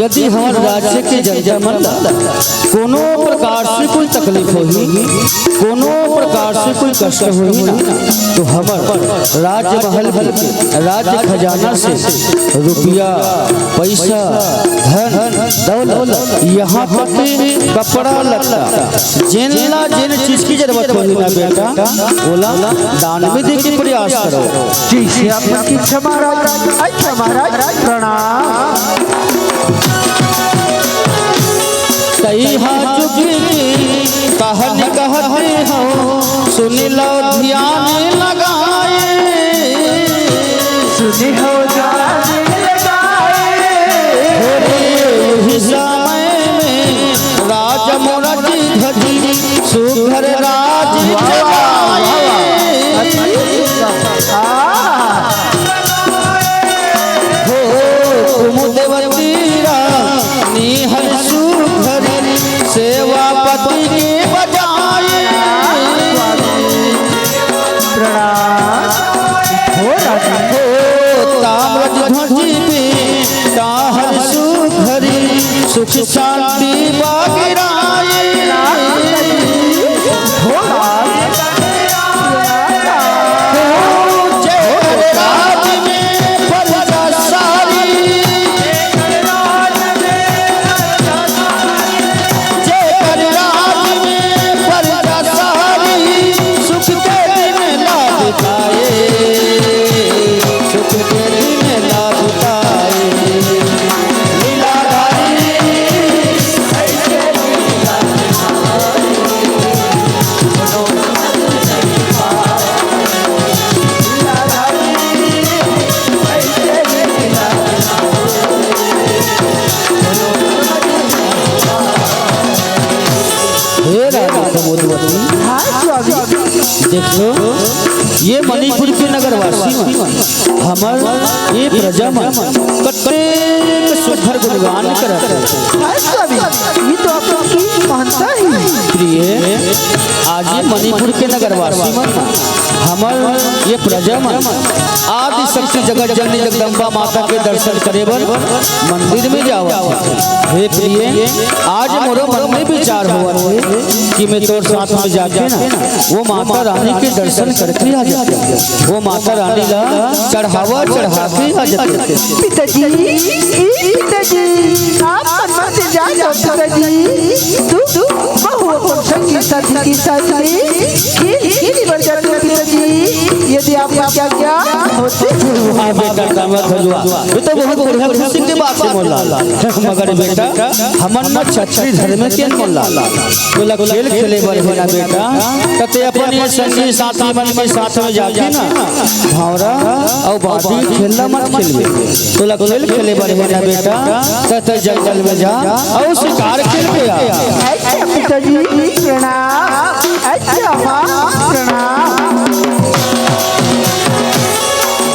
Speaker 2: यदि हमारे राज्य के जनता मन कोनो प्रकार से कोई तकलीफ होगी, कोनो प्रकार से कोई कष्ट होगी ना, तो हमारे राज्य महल के राज्य खजाना से रुपया पैसा धन दौलत यहाँ तक कपड़ा लत्ता जिन चीज की जरूरत होगी ना बेटा, बोला दान में दे के प्रयास करो।
Speaker 3: जी से आपकी इच्छा महाराज। अच्छा महाराज, प्रणाम।
Speaker 2: कई हाथ कहने कहते हो सुन लो ध्यान लगाए,
Speaker 3: सुनी हो ध्यान लगाए।
Speaker 2: यही समय में राज मगधध्वज सुघर राज चलाए। कुमुदवती रानी हर सुघर सेवापति के बजाए। सुख शांति बागिराए राज में प्रजा सारी जय राज में प्रजा सारी सुख के दिन लाभ पाए सुख के दिन लाभ पाए देखो ये मणिपुर के नगरवासी हमर ये प्रजा कतेक सुधर गुणगान करत
Speaker 3: ये तो आपकी मानता ही
Speaker 2: प्रिय आज ये मणिपुर के नगरवासी हमर ये प्रजा आदि शक्ति जगत जननी जगदम्बा माता के दर्शन करे बर मंदिर में जावा हे प्रिय आज मोरो मन में विचार हुआ कि मैं तोर साथ में जाके ना वो माता रानी के दर्शन करके आ जाते वो माता रानी ला चढ़ावा चढ़ा के आ जाते
Speaker 3: पिताजी आप मन से जा पिताजी तू बहु अपन संगी साथी के साथ में खेल बढ़ जाते पिताजी यदि आप क्या क्या होते
Speaker 2: हां बेटा कामत हलवा ये तो बहुत बढ़िया खुशी की बात है मोल्ला मगर बेटा हमन न छत्री धर्म के मोल्ला तो खेल खेले बर बना बेटा तते अपन ये संगी साथी मन के साथ में जाके ना भावरा और बाती खेलना मत खेलिए तो खेल खेले बर बना बेटा तते जंगल में जा और शिकार खेल के आ
Speaker 3: पिताजी प्रणाम अच्छा मां प्रणाम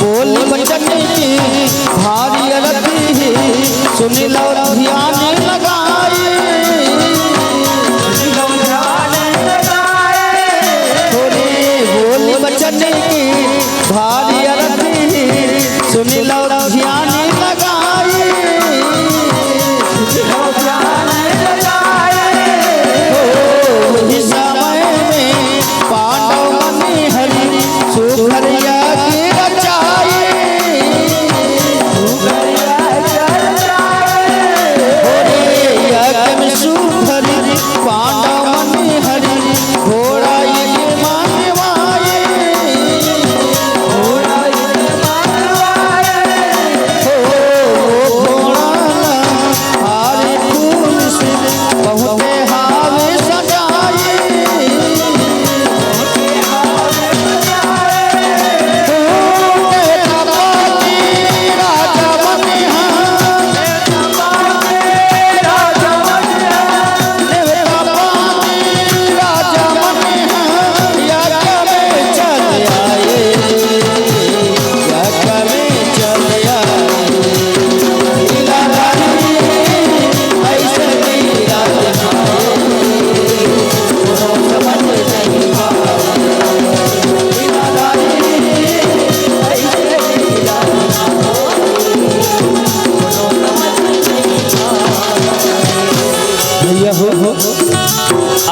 Speaker 2: बोल बचन की भारी अरती सुन लो ध्यान लगाए बोल बचन की भारी अरती सुन लो ध्यान लगाए समय में पांडव मनी हरि सुखरिया की रचाए पांडव मनी हरि घोड़ा ये मानवाए हारे फूल से बहुते हावे सजाए राजा बने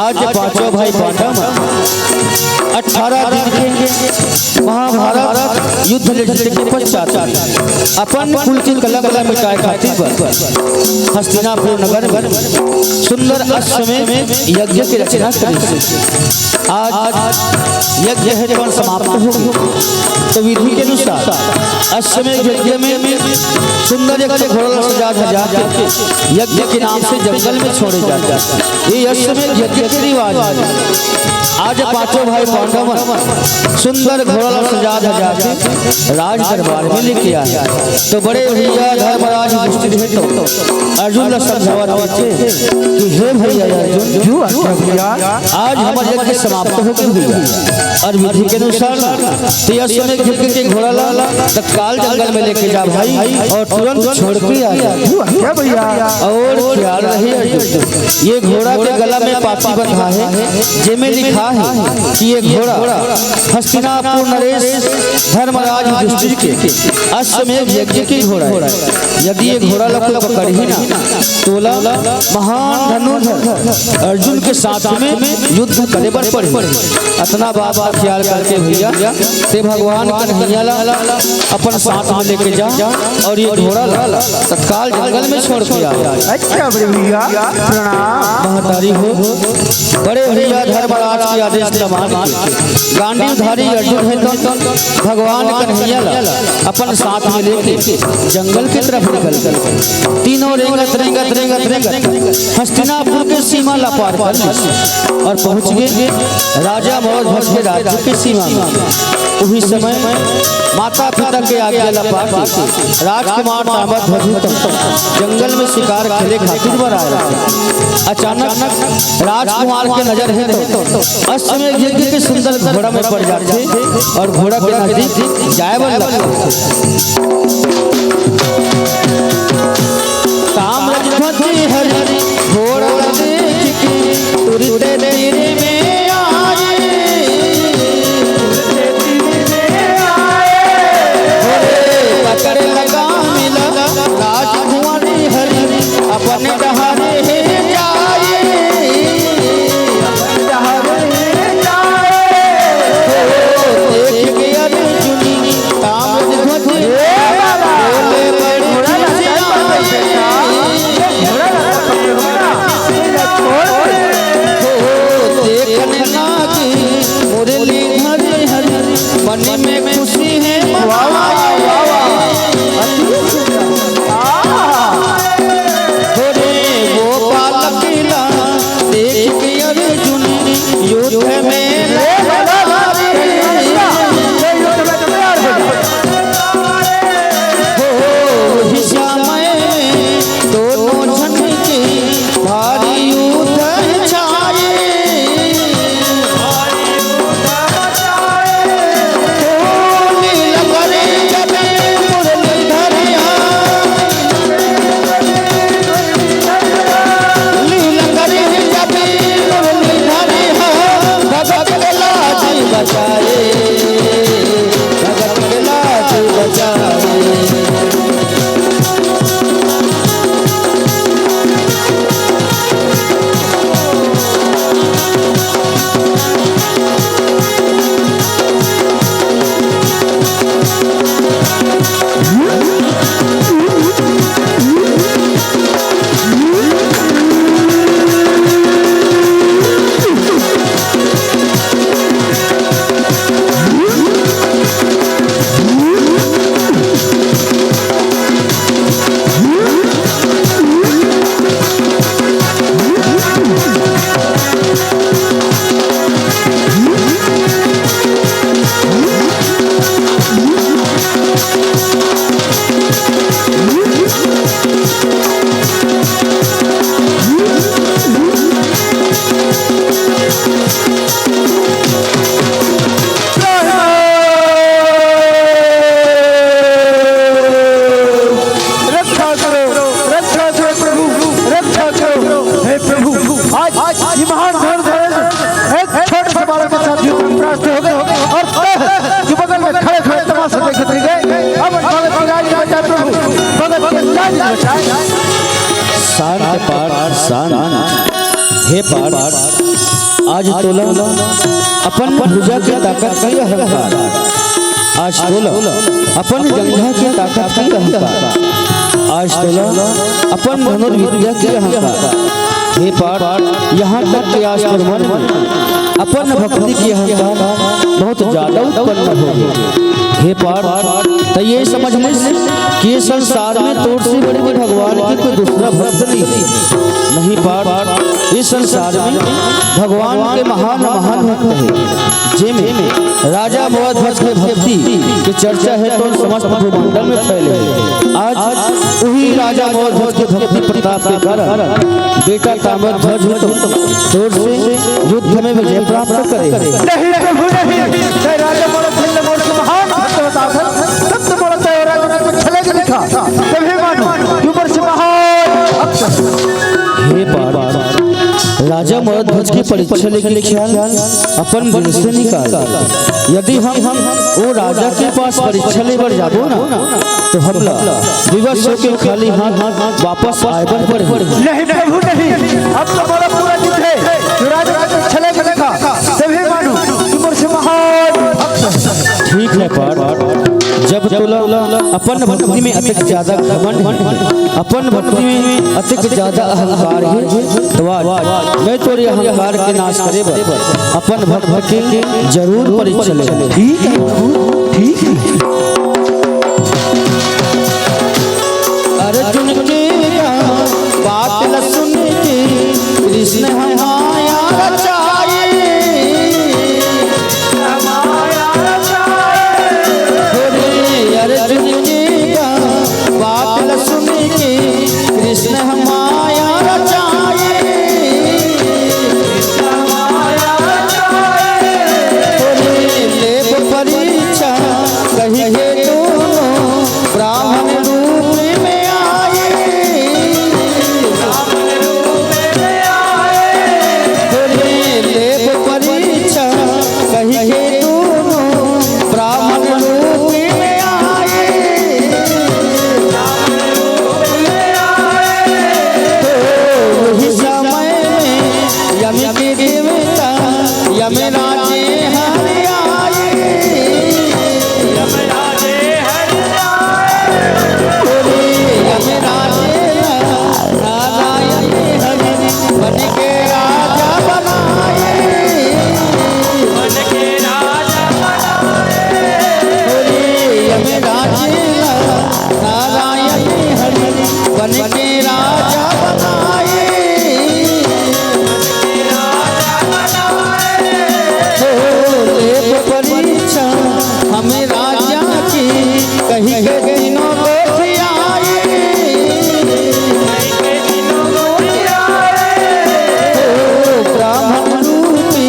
Speaker 2: आज पांचों भाई पांडव 18 दिन के महाभारत युद्ध लड़ने के पश्चात अपन कुल की कलंक मिटाए खातिर हस्तिनापुर नगर में सुंदर अश्वमेध यज्ञ की रचना करी। आज यज्ञ है समाप्त हो तो विधि के अनुसार अश्वमेध यज्ञ में सुंदर एक घोड़ा सजा धजा के यज्ञ के नाम से जंगल में छोड़े जाते हैं। ये अश्वमेध यज्ञ के रिवाज आज पांचों भाई पांडव सुंदर घोड़ा सजा धजा के राज दरबार में लेके आए तो बड़े भैया धर्मराज युधिष्ठिर तो अर्जुन ने समझावा थे कि हे भैया अर्जुन आज हमारे यज्ञ समाप्त हो गए भैया और विधि के अनुसार अश्वमेध यज्ञ के घोड़ा ला तत्काल जंगल में लेके जा भाई और तुरंत छोड़ के आ जा भैया और ख्याल रही अर्जुन ये घोड़ा के गला में पापी बंधा है जिसमें लिखा कहा है कि ये घोड़ा हस्तिनापुर नरेश धर्मराज युधिष्ठिर के अश्वमेध यज्ञ की घोड़ा है। यदि ये घोड़ा लोग पकड़ ही ना तोला महान धनुर्धर अर्जुन के साथ में युद्ध करे पर पड़े। अतना बात का ख्याल करके भैया ते भगवान कन्हैया अपन साथ में लेके जा और ये घोड़ा तत्काल जंगल में छोड़ के आ।
Speaker 3: अच्छा बड़े भैया प्रणाम।
Speaker 2: महतारी हो बड़े भैया धर्मराज के आदेश मान गांडीवधारी अर्जुन है तो भगवान कन्हैया अपन साथ में लेके जंगल की तरफ निकल गए। तीनों रेंगत हस्तिनापुर के सीमा ला पार कर और पहुंच गए राजा मौज के राज्य की सीमा में। उसी समय माता पिता के आगे ला पार राजकुमार तामत जंगल में शिकार खेले खातिर बर आया। अचानक राजकुमार के नजर है तो अश्वमेध यज्ञ के सुंदर घोड़ा में पड़ जाते और घोड़ा के नजदीक जाए बन ताम्रध्वज हरि घोड़ा देख के तुरते तेरे में आए। पकड़ लगा मिला राजकुमारी हरि अपने डहारे जाए। देख के अर्जुनी ताम्रध्वज बोले देखने लागी मुरली हरि हरि मन में खुशी है गोपाल किला देख के अर्जुन युद्ध में दोनों झन के भारी युद्ध छाए। शांत पाठ शांत हे पाठ आज तोला अपन भुजा की ताकत का अहंकार, आज तोला अपन जंघा की ताकत का अहंकार, आज तोला अपन धनुर्विद्या की अहंकार। हे पाठ यहाँ तक कि आज मन अपन भक्ति की अहंकार बहुत ज्यादा उत्पन्न हो गई। हे पाठ तो ये समझ में कि ये संसार में तोड़ से बड़े भगवान की कोई दूसरा भक्त नहीं पाठ इस संसार में भगवान के महान महान भक्त है जिनमें राजा मौज के भक्ति की चर्चा है तो समस्त भूमंडल में फैले। आज वही राजा मौज के भक्ति प्रताप के कारण बेटा ताम्रध्वज तोड़ से युद्ध में विजय प्राप्त करे। हे राजा मरध्वज की परीक्षा लेके ख्याल अपन दिल से निकाल। यदि हम वो राजा के पास परीक्षा लेकर जाबो ना तो हमला विवश होकर खाली हाथ वापस आएबर पड़े।
Speaker 3: नहीं प्रभु नहीं, अब तो बड़ा पूरा युद्ध है। जो राजा छले बनेगा तभी मानू तुम से महान भक्त।
Speaker 2: ठीक है पाठ, जब तुला अपन भक्ति में अतिक ज्यादा घमंड है, अपन भक्ति में अतिक ज्यादा अहंकार है, तो आज मैं तोरे अहंकार के नाश करे अपन भक्त के जरूर परीक्षा ले।
Speaker 3: ठीक है प्रभु, ठीक है।
Speaker 2: अर्जुन के बात न सुन के कृष्ण हमाया रचाए, अर्जुन के बात न सुन के कृष्ण हमाया रचाए, लेब परीक्षा कहिए दोनों ब्राह्मण रूप में आए, लेब परीक्षा कहिए दोनों ब्राह्मण रूप में आए, तो वही समय में यम के देवता यम राजे हरि आए, यम राजे नारायण हरि बन के राजा बनाए, यम राजे नारायण हरि बन के राजा बनाए, लेब परीक्षा हमें राजा की कही के दिनों ब्राह्मण रूपी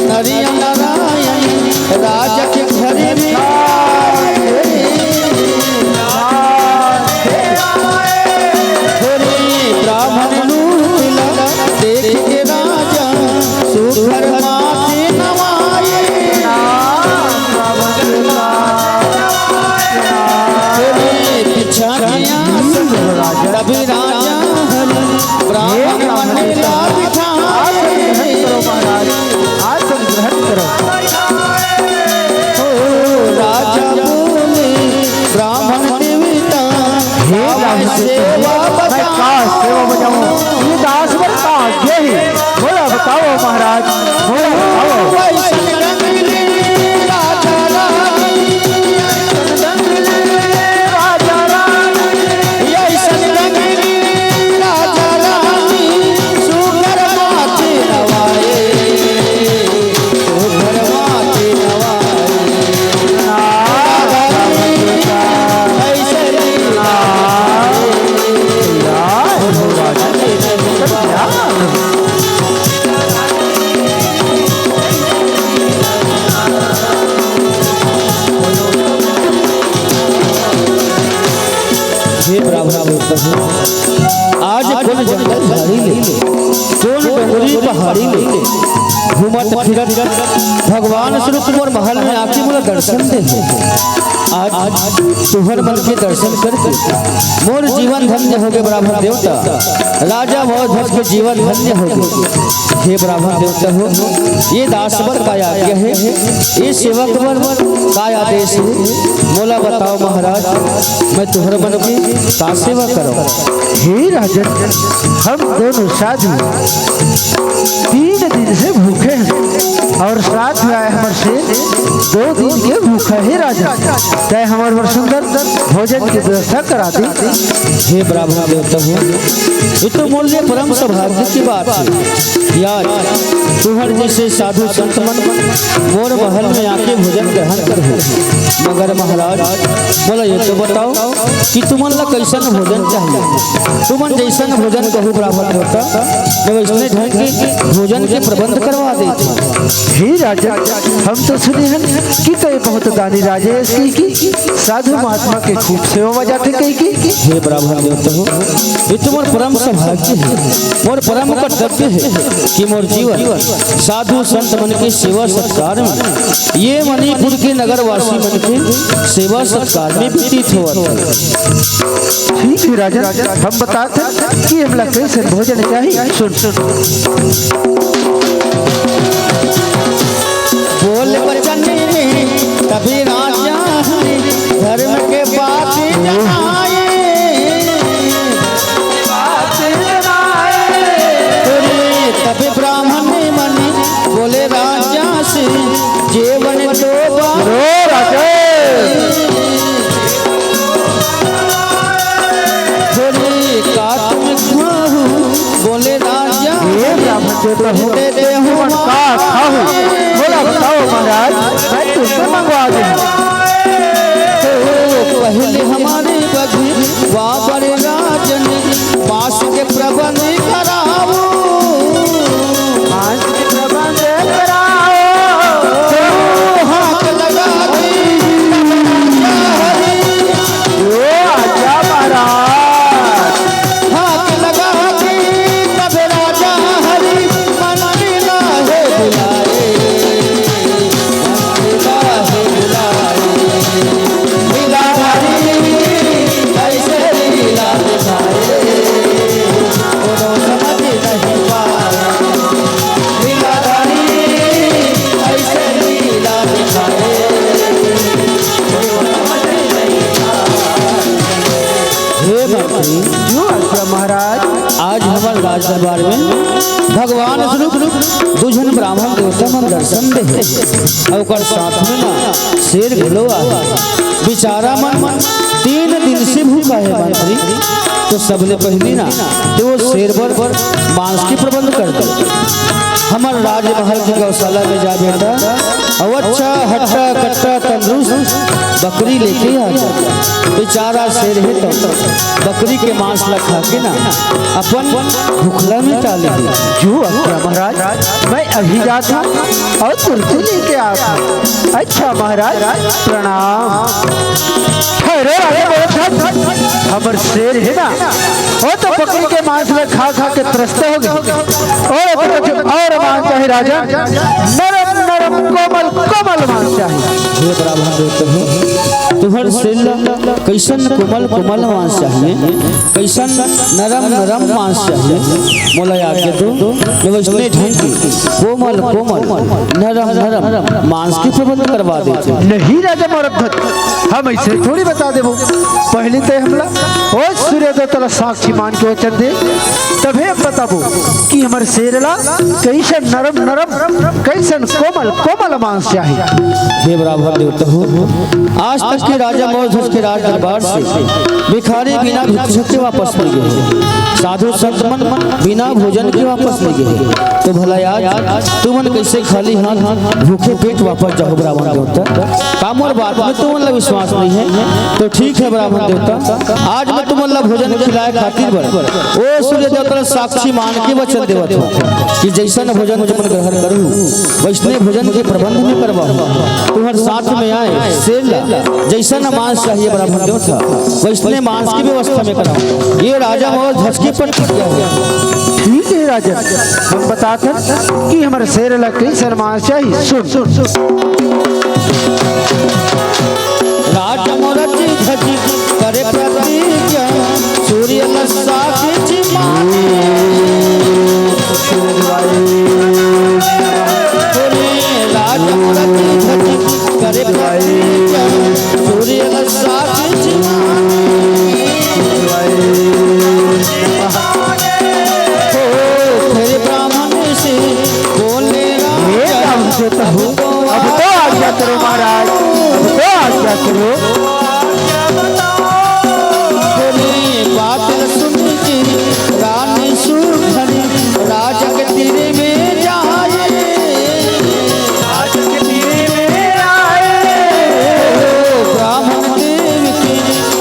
Speaker 2: नरिया नारायण राजा के घर में ब्राह्मण रूपी देख के राजा सुधर माथे नवाए, पीछा किया तभी राजा हरि ब्राह्मण महिला बिठाए,
Speaker 3: आज तुम ग्रहण करो।
Speaker 2: राजा बोले ब्राह्मण देवता
Speaker 3: हे ब्राह्मण
Speaker 2: सेवा
Speaker 3: मैं का सेवा बजाऊं, ये दास वर का आज्ञा है। बोला बताओ महाराज, बोला बताओ। आज कौन जंगल झाड़ी ले, कौन डोंगरी पहाड़ी ले, घूमत फिरत भगवान श्री कुमार महल में आके मुझे दर्शन दे। आज तुहर मन के दर्शन करके मोर जीवन धन्य हो गए ब्राह्मण देवता, राजा मरध्वज के जीवन धन्य हो गए। हे ब्राह्मण देवता हो, ये दासवर का आज्ञा है, ये सेवक का आदेश है। बोला बताओ महाराज, मैं तुहर मन की का सेवा करो। हे राजन, हम दोनों साधु 3 दिन से भूखे हैं और साथ में आए हमारे से 2 दिन के भूखा है राजा। तय हमारे पर सुंदर भोजन की व्यवस्था करा दी।
Speaker 2: हे ब्राह्मण देवता हो, ये तो मूल्य परम सौभाग्य की बात है यार। तुहर जैसे साधु संत मन मोर महल में आके भोजन ग्रहण कर हो, मगर महाराज बोला ये तो बताओ कि तुमन ला कैसन भोजन चाहिए। तुमन जैसन भोजन कहू ब्राह्मण देवता, मैं वैसने ढंग के भोजन के प्रबंध करवा देता।
Speaker 3: हे राजा, हम तो सुने हैं कि कई बहुत दानी राजा की साधु महात्मा के खूब सेवा में जाते कई की।
Speaker 2: हे ब्राह्मण देवता हो, ये तुम्हार परम सौभाग्य है, मोर परम कर्तव्य है कि मोर जीवन साधु संत मन के सेवा सत्कार में, ये मणिपुर के नगरवासी मन के सेवा सत्कार में व्यतीत हुआ।
Speaker 3: ठीक है राजा, हम बताते हैं कि हमला कैसे भोजन चाहिए। सुन
Speaker 2: बोल बचन में कभी राजा धर्म के बात जनाए, तभी ब्राह्मण मन बोले राजा से जीवन बोले राजा
Speaker 3: बोला बताओ महाराज, मैं तुमसे मंगवा दूं।
Speaker 2: पहले हमारे बघी बाबर राजन बास के प्रबंध कराओ,
Speaker 3: आज के प्रबंध कराओ,
Speaker 2: हाथ लगा दी
Speaker 3: आजा महाराज,
Speaker 2: हाथ लगा दी तब राजा हरि मन मिला है बुलाए, मिला है बुलाए, मिला हरि ऐसे लीला दिखाए, कोनो समझ नहीं पाया, मिला हरि ऐसे लीला दिखाए, कोनो समझ नहीं पाया। हे भक्ति,
Speaker 3: जो आजा महाराज,
Speaker 2: आज हमारे राज दरबार में भगवान स्वरूप दुजन ब्राह्मण देवता मन दर्शन दे और साथ में ना शेर घलो आए, बेचारा मन 3 दिन से भूखा है मंत्री, तो सबले पहली ना तो वो शेर पर मांस के प्रबंध कर दे। हमारे राजमहल की गौशाला में जा बेटा और अच्छा हट्टा कट्टा तंदुरुस्त बकरी लेके आ जा, बेचारा शेर है तो बकरी के मांस ला खा के ना अपन भूखला मिटा ले।
Speaker 3: जो आजा महाराज, मैं अभी जाता और तुरंत लेके आता। अच्छा महाराज प्रणाम। ठहरो राजा, हमर शेर है ना, वो तो बकरी के मांस में खा खा के त्रस्त हो गए, और मांस चाहिए राजा, नरम नरम कोमल कोमल मांस चाहिए।
Speaker 2: हे ब्राह्मण देवता हो, तुम्हारे शेर कैसन कोमल कोमल मांस चाहिए, कैसन नरम नरम मांस चाहिए, मोला आके तो व्यवस्था ढंग की कोमल कोमल नरम नरम मांस की प्रबंध करवा देते।
Speaker 3: नहीं राजा मरभत, हम ऐसे थोड़ी बता देबो, पहले तो हमला ओ सूर्य देवता साक्षी मान के वचन दे, तभी हम बताबो कि हमारे शेरला कैसन नरम नरम कैसन कोमल कोमल मांस चाहिए।
Speaker 2: हे ब्राह्मण देवता हो, आज तक के राजा मौर्य के राज दरबार से भिखारी बिना भिक्षुक के वापस नहीं गए, साधु संत मन बिना भोजन के वापस नहीं गए, तो भला आज तुमन कैसे खाली हाथ भूखे पेट वापस जाओ ब्राह्मण देवता? काम और बात में तुमन ला विश्वास नहीं है तो ठीक है ब्राह्मण देवता, आज मैं तुमन ला भोजन खिलाए खातिर बर ओ सूर्य देवता साक्षी मान के वचन देवत हो कि जैसा न भोजन तुमन ग्रहण करूँ वैसने भोजन के प्रबंध में करवाऊँ, तुम्हारे साथ में आए शेर जैसा न मांस चाहिए ब्राह्मण देवता वैसने मांस की व्यवस्था में कराऊँ। ये राजा मोर धसकी पर टिक गया।
Speaker 3: ठीक है राजा, हम बताते हैं कि हमारे शेरला कैसन मांस चाहिए। सुन
Speaker 2: राजा मोर धजी करे प्रतिज्ञा सूर्य साक्षी माने, राजा मोर धजी करे प्रतिज्ञा सूर्य साक्षी फिर ब्राह्मण से बोले
Speaker 3: अब तो आज्ञा करो महाराज, अब तो आज्ञा करो।
Speaker 2: बात सुन के रानी सुखनी राजा के तीरे में जाए, राजा के तीरे में आए, ब्राह्मण देव के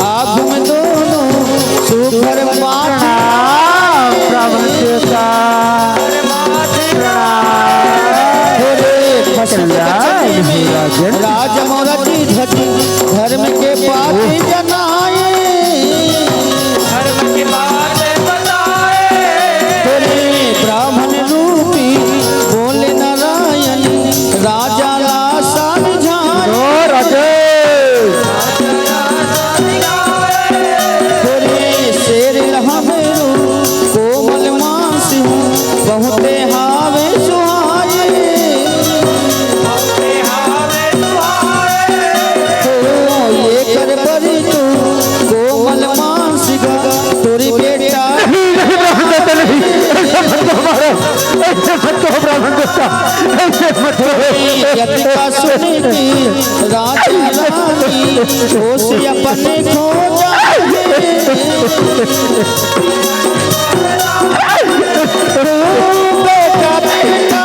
Speaker 2: आग में दोनों सुखर माथा,
Speaker 3: ब्राह्मण देवता
Speaker 2: राजा मोरा जी धर्म के बहुते हावे सुहाए ये कर बरी तू कोमल मानसिका तोरी बेटा यतिका सुनी राजा रानी होश अपने खो जाए बेटा बेटा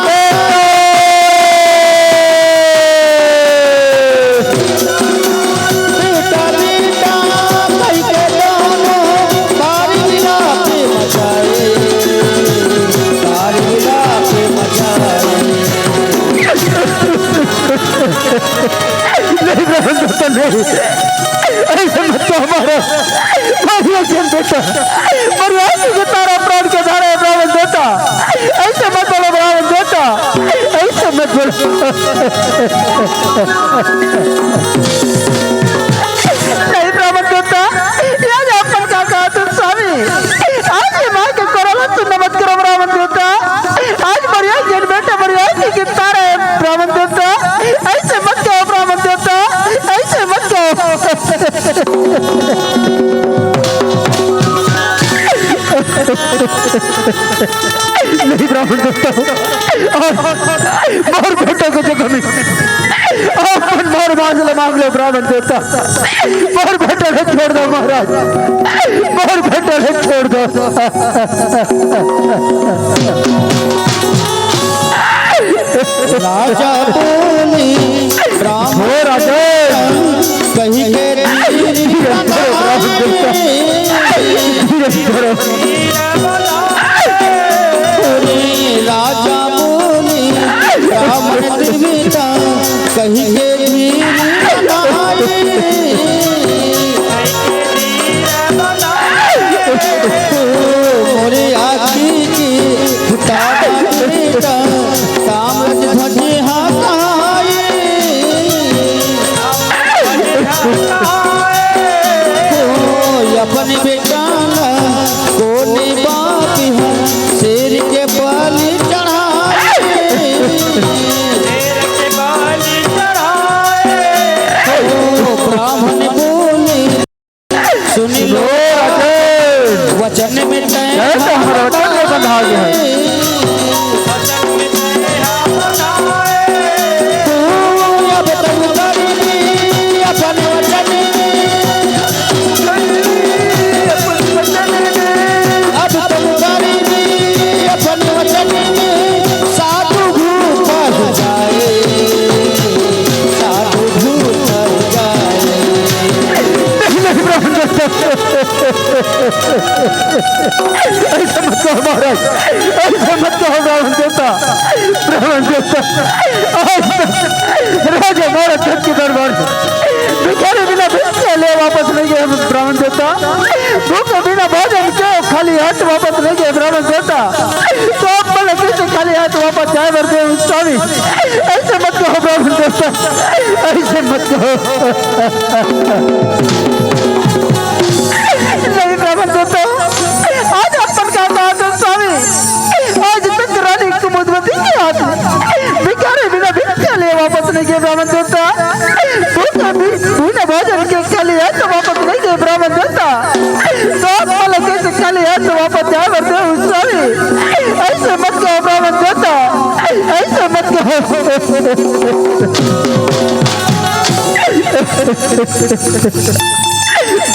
Speaker 1: ऐसे मत तो हमारा बेटा तारा प्राण के धारा ब्राह्मण देता ऐसे मत बोलो ब्राह्मण देता ऐसे मत बोलो नहीं ब्राह्मण देता याद अपन का कहा तुम स्वामी आज ये माँ के कोरोना तुम मत करो ब्राह्मण देता आज बढ़िया जन बेटा बढ़िया की तारा है ब्राह्मण देता ऐसे मत कहो ब्राह्मण देता ऐसे मत कहो नहीं ब्राह्मण देवता मोर बेटा को जगह में मोर मांगले मांग लो ब्राह्मण देवता मोर बेटा ने छोड़ दो महाराज मोर बेटा ने छोड़ दो
Speaker 2: राजा बोली ब्राह्मण
Speaker 1: राजा
Speaker 2: कहीं के राजा बोली ब्राह्मण देवता कहीं के मोरे आखी की बेटा कामज ध्वजे हाथाए अपन बेटा कोने बाप है शेर के बलि चढ़ाए ब्राह्मण बोले सुन लो वचन में
Speaker 1: बंधा गया है ऐसा मत कहो महाराज ऐसा मत कहो ब्राह्मण देवता राजा महाराज धन के दरबार में भिखारी बिना भिक्षा ले वापस नहीं गए ब्राह्मण देवता भूखे बिना भोजन के खाली हाथ वापस नहीं गए ब्राह्मण देवता तो आप बोले कैसे खाली हाथ वापस जाए बरदे स्वामी ऐसे मत कहो ब्राह्मण देवता ऐसे मत कहो नहीं ब्राह्मण देवता आज अपन का बात है स्वामी आज तक रानी कुमुदवती के हाथ भिखारी बिना भिक्षा ले वापस नहीं गए ब्राह्मण देवता बिना भोजन के खाली हाथ वापस नहीं गए ब्राह्मण देवता तो आप बोले कैसे खाली हाथ वापस जाए बरदे स्वामी ऐसे मत कहो ब्राह्मण देवता ऐसे मत कहो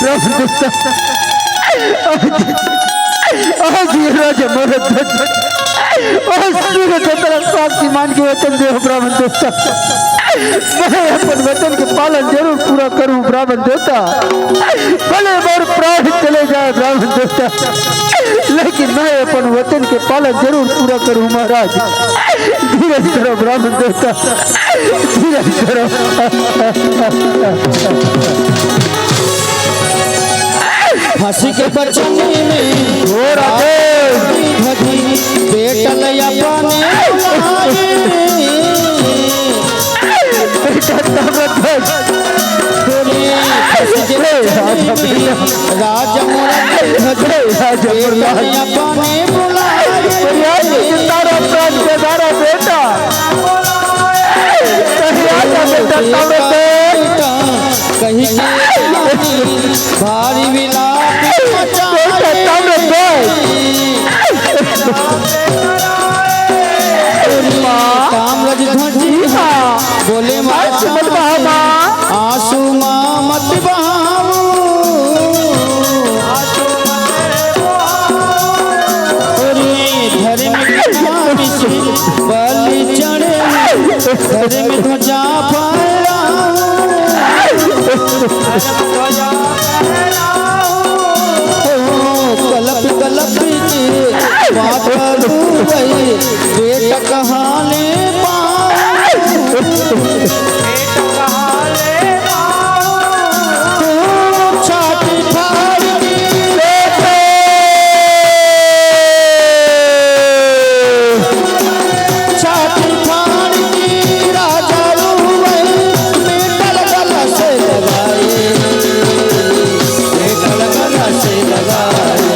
Speaker 1: ब्राह्मण देवता आज ये राजा मरद साक्षी मान के वचन दे ब्राह्मण देवता मैं अपन वचन के पालन जरूर पूरा करूं ब्राह्मण देवता भले मोर प्राण चले जाए ब्राह्मण देवता लेकिन मैं अपन वचन के पालन जरूर पूरा करूं महाराज धीरज करो ब्राह्मण देवता धीरज करो
Speaker 2: हंसी के बचन में बेटल अपने राजा अपने बुलाए नाम से बलि चढ़े घर में ध्वजा कलप कलप के माता दुबई बेटा कहाले छाती फाड़ छाती फाड़ राजा दुबई बेटा गला से लगाए बेटा गला से लगाए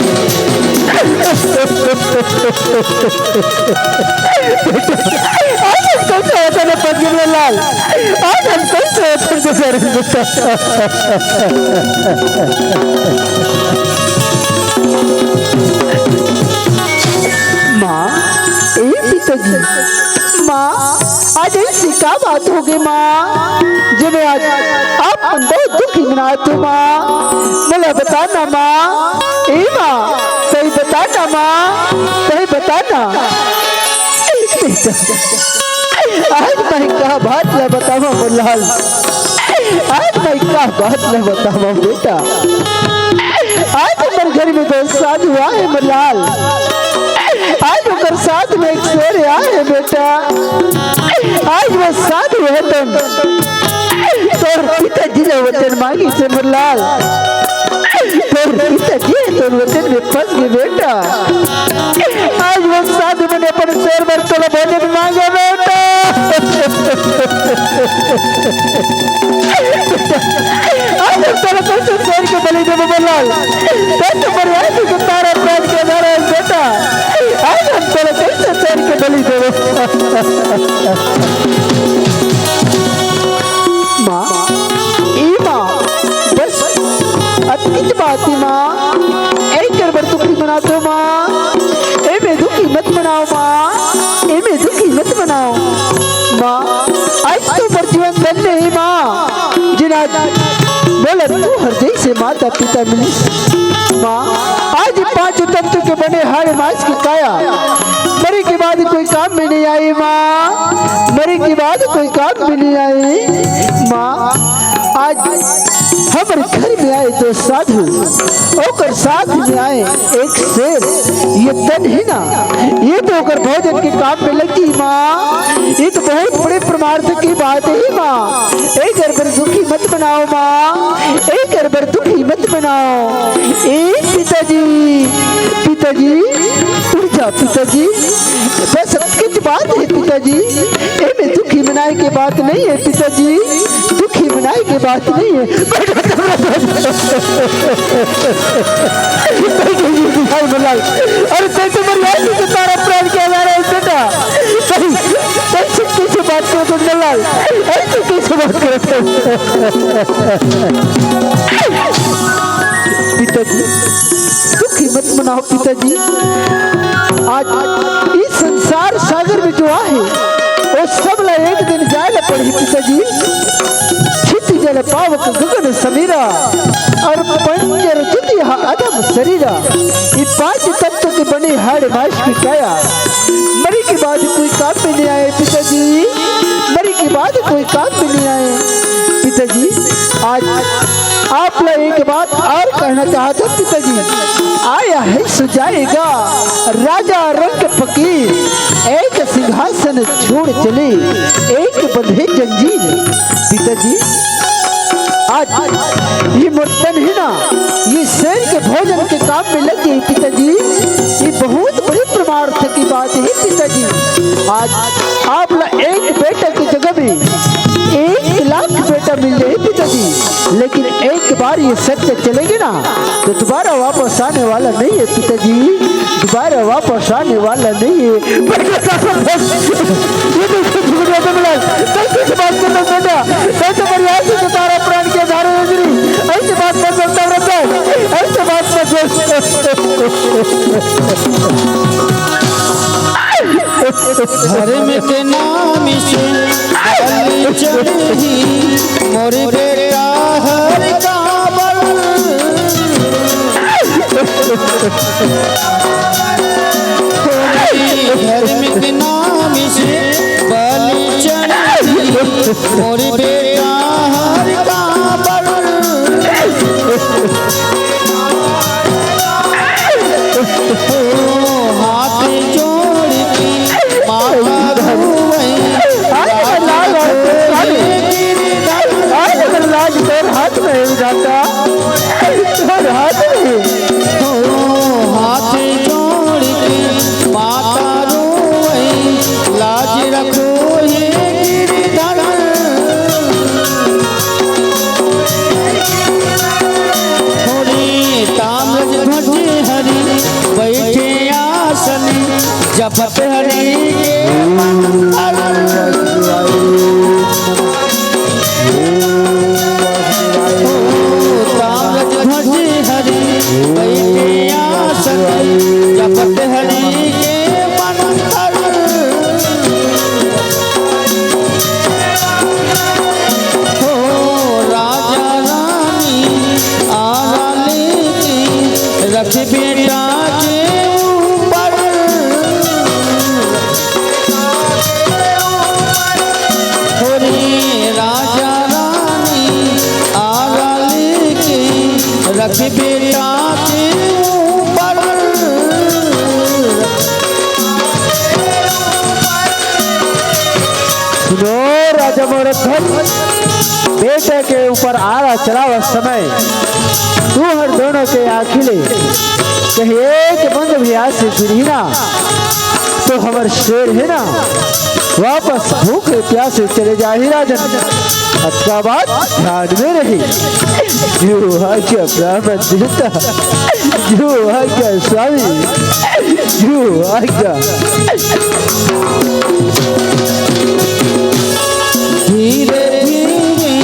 Speaker 3: लाल आज हम कैसे माँ पिताजी माँ आज ऐसी क्या बात हो गई माँ जिन्हें आज आप बहुत दुखी मनाते हो माँ मुझे बताना माँ माँ कहीं बताना माँ कहीं बताना आज मैं क्या बात न बतावा मुल्लाल आज मैं क्या बात न बतावा बेटा आज हमारे घर में दो साधु आए मुल्लाल आज उनके साथ में एक शेर आए बेटा आज वो साधु है तुम तो पिताजी ने वचन मांगी से मुल्लाल पिताजी तो वचन में फंस गए बेटा आज वो साधु मैंने अपने शेर पर थोड़ा भोजन मांगा बेटा आज तेरे कैसे शेर के बलि देव मुल्लाल तो मर्यादा को तारा प्राण के नारा बेटा आज हम तेरे कैसे शेर के बलि देव माँ माँ बस अतिच बात है माँ एक बार दुखी मना दो माँ में दुखी मत मनाओ माँ में दुखी मत मनाओ माँ आज तो पर जीवन धन नहीं माँ जिना बोला तू हर जैसे माता पिता मिली माँ आज 5 तत्व के बने हर मास की काया मरे के बाद कोई काम में नहीं आई माँ मरे के बाद कोई काम में नहीं आई माँ आज हमारे घर में आए 2 साधु और साथ में आए एक शेर ये तन ही ना ये तो होकर भोजन के काम में लगी माँ ये तो बहुत बड़े परमार्थ की बात है माँ एक घर पर दुखी मत बनाओ माँ एक घर पर दुखी मत बनाओ पिताजी पिताजी उठ जा पिताजी बस किस बात है पिताजी में दुखी मनाए की बात नहीं है पिताजी दुखी मनाए की बात नहीं है अरे कैसे मर्यादा से तारा प्राण किया जा रहा है बेटा कैसे बात करते मल्लाल ऐसे कैसे बात करते पिताजी दुखी मत मनाओ पिताजी आज इस संसार सागर में जो आहे वो सब ला एक दिन जाए पड़ी पिताजी जल पावक गगन समीरा और पंचर जुति अदम शरीरा ये 5 तत्व के बने हाड़ माश की काया मरी के बाद कोई काम में नहीं आए पिताजी मरी के बाद कोई काम में नहीं आए पिताजी आज आप लोग एक बात और कहना चाहते पिताजी आया है सुजाएगा राजा रंग फकीर एक सिंहासन छोड़ चले एक बंधे जंजीर पिताजी आज ये मुर्तन है ना ये शेर के भोजन के काम में लग गई पिताजी ये बहुत बड़ी परमार्थ की बात है पिताजी आज आप ला एक बेटा की जगह में 1 लाख बेटा मिल जाए पिताजी लेकिन एक बार ये सत्य चलेगी ना तो दोबारा वापस आने वाला नहीं है पिताजी दोबारा वापस आने वाला नहीं है तारा प्राण के धारे ऐसी बात कर सकता रहता है ऐसी बात कर
Speaker 2: घर में के नाम से बलि चढ़ी मोरे बेटा हर काबल घर मोरी बेटा हर का बड़ हाथ जोड़ के माता रोवई
Speaker 1: लाज तेरे हाथ में जाता तेरे हाथ में
Speaker 2: हाथ जोड़ के माता रोवई लाज रखो ये गिरधर थोड़ी ताम्रज ध्वज हरि बैठे आसन जपत हरि के मंत्र ताम्रज ध्वज हरि बैठे आसन जपत हरि के मंत्र हो राजा रानी आरा लेके रख बेटा के ऊपर होरी राजा रानी आरा लेके रख बेटा के ऊपर
Speaker 1: सुनो राजा मोरध्वज बेटे के ऊपर आरा चलाव समय तू हर दोनों के आखिले कहीं एक बंद भी आज से गिरी ना तो हमार शेर है ना वापस भूखे प्यासे चले जा ही राजन अच्छा बात ध्यान में रही जो आज्ञा ब्राह्मण देवता जो आज्ञा स्वामी जो आज्ञा
Speaker 2: धीरे धीरे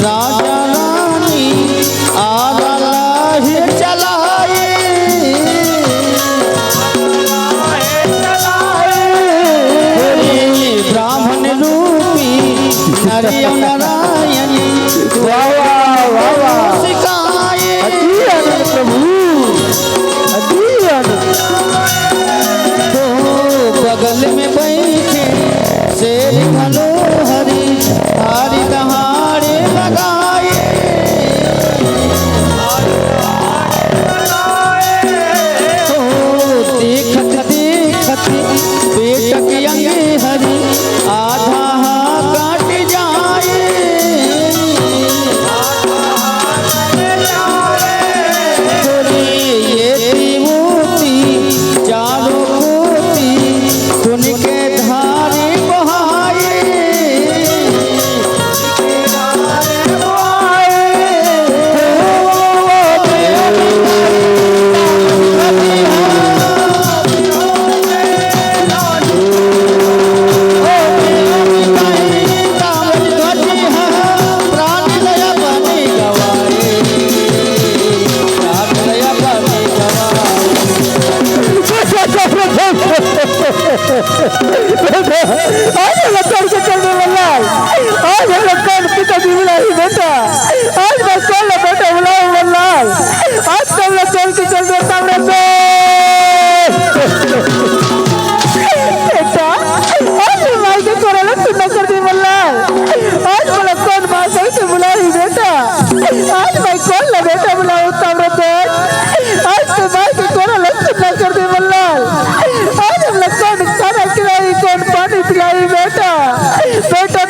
Speaker 2: राजा रानी आरा लाहे चलाए ब्राह्मण रूपी नरिया नारायण
Speaker 1: वाह वाह वाह वाह
Speaker 2: सिखाए
Speaker 1: अति आनंद प्रभु अति आनंद
Speaker 2: तो बगल में बैठे शेर घलो हरी हारी दहाड़े लगाए तो देखत देखत बेटक अंगे हरी आधा काट जाए बोले ये त्रिमूर्ति चारों कोटि सुन के धारे बहाए प्राण लया बने गवाए प्राण लया बने गवाए
Speaker 1: आज मैं कौन से चलने वाला आज मैं कौन पिता जी बुला ही बेटा आज मैं कौन ला बेटा बुलाऊं वाला आज कल मैं चल के चल देता हूँ बेटा आज माई के कोरला सुनना कर दी वाला आज बोला कौन माँ कहीं से बुला ही बेटा आज मैं कौन ला बेटा बुलाऊं ताम्रध्वज आज तो माई के कोरला सुनना कर दी वाला आज हम लोग कौन खाना खिलाई कौन पानी पिलाई बेटा बेटा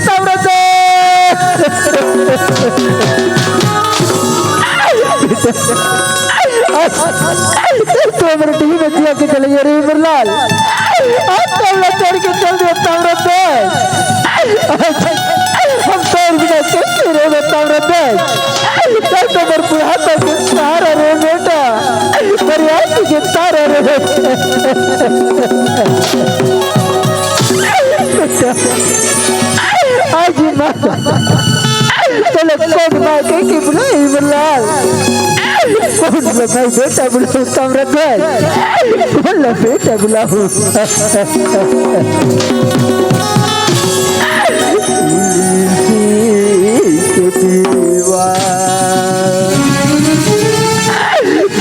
Speaker 1: तो मेरे टीवी में दिया के चले रे बिरलाल आज तो हम लोग चढ़ के चल दिया ताम्रध्वज हम तोड़ बिना कैसे रे ताम्रध्वज चल तो मेरे बुढ़ा तो सहारा रे बेटा मेरी आंख के तारा रे आज ही माता चलो कौन माँ के बुलाई बिरलाल कौन भाई बेटा बुलाऊं ताम्रध्वज कौन ला बेटा बुलाऊं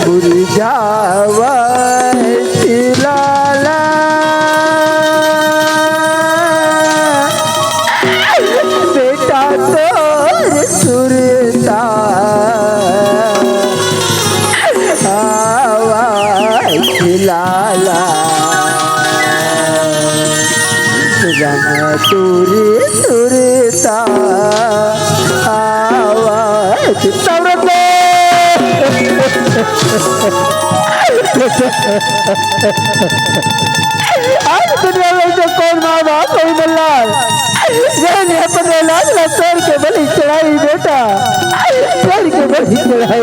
Speaker 1: बुरी जावा लाला
Speaker 3: जाना तुरे तुरे ता आवाज तवरते आज दुनिया में जो कौन माँ बाप कोई मल्लाल ये अपने लाल लसर के बलि चढ़ाई बेटा सर के बलि चढ़ाई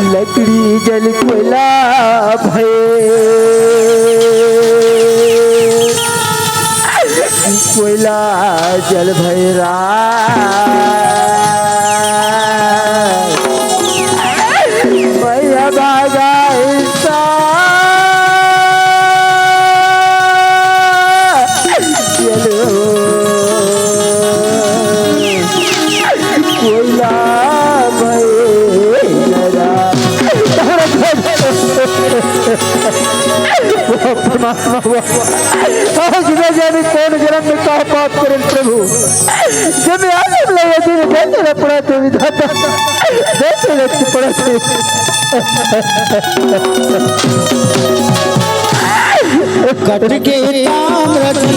Speaker 3: लकड़ी जल कोयला भय कोयला जल भैरा भैया भागा ऐसा कोयला भैरा परमात्मा आज न जाने कौन जन्म में कहा पाप करें प्रभु जब आगे लगे दिन देते पड़ा तो विधाता देते रखते पड़ा
Speaker 2: कट के ताम्रजी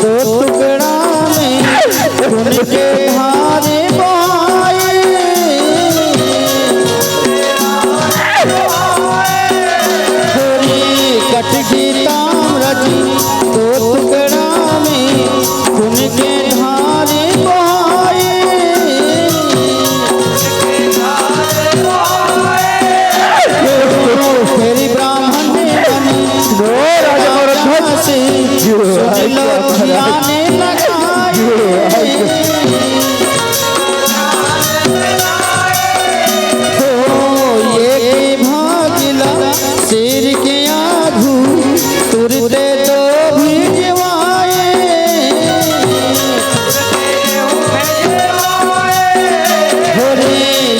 Speaker 2: दो टुकड़ा में उनके हारे बहाए कट के ताम्रजी दो टुकड़ा में उनके धारे बहाए फिर ब्राह्मण से धियाने लगाए ये भागिला शेर के आधू तुरते तो भिजवाए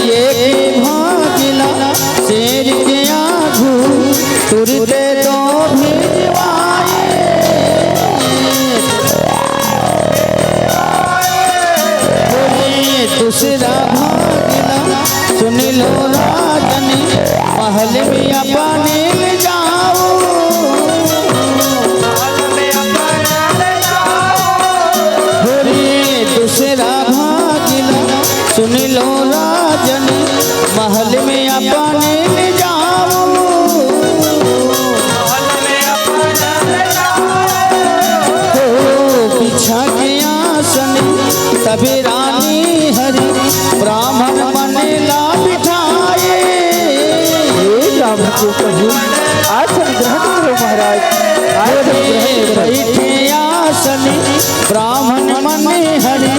Speaker 2: ये भागिला शेर के आधू तुरते तो दूसरा भागिला सुन लो राजन महल में अपने ले जाओ दूसरा भागिला सुन लो राजन महल में अपने ले जाओ पीछा के आसन तभी रानी हरि ब्राह्मण मने ला बिठाए
Speaker 3: ब्राह्मण को कहूँ आसन ग्रहण करो महाराज
Speaker 2: बैठे आसन ब्राह्मण मने हरि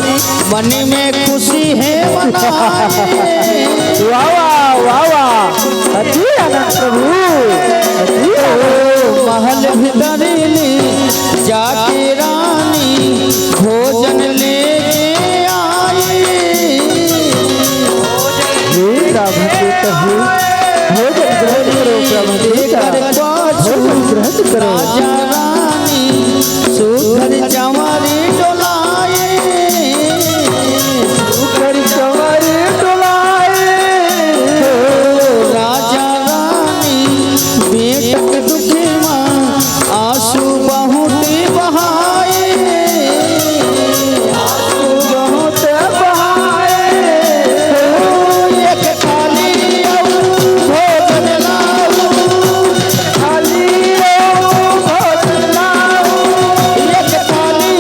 Speaker 2: मन में खुशी है मनाए
Speaker 3: वाह वाह वाह अति आनंद प्रभु
Speaker 2: महल भीतर जाके रानी भोजन लेके आई
Speaker 3: ब्राह्मण को कहूँ भोजन ग्रहण करो भोजन ग्रहण करो
Speaker 2: राजा रानी सुखर चंवरी डोलाए
Speaker 3: सुखर चंवरी डोलाए
Speaker 2: राजा रानी बेटक दुखी माँ आंसू बहुत बहाए
Speaker 3: आंसू बहुत बहाए
Speaker 2: एक थाली भोजन लाओ
Speaker 3: खाली भोजन लाओ
Speaker 2: एक थाली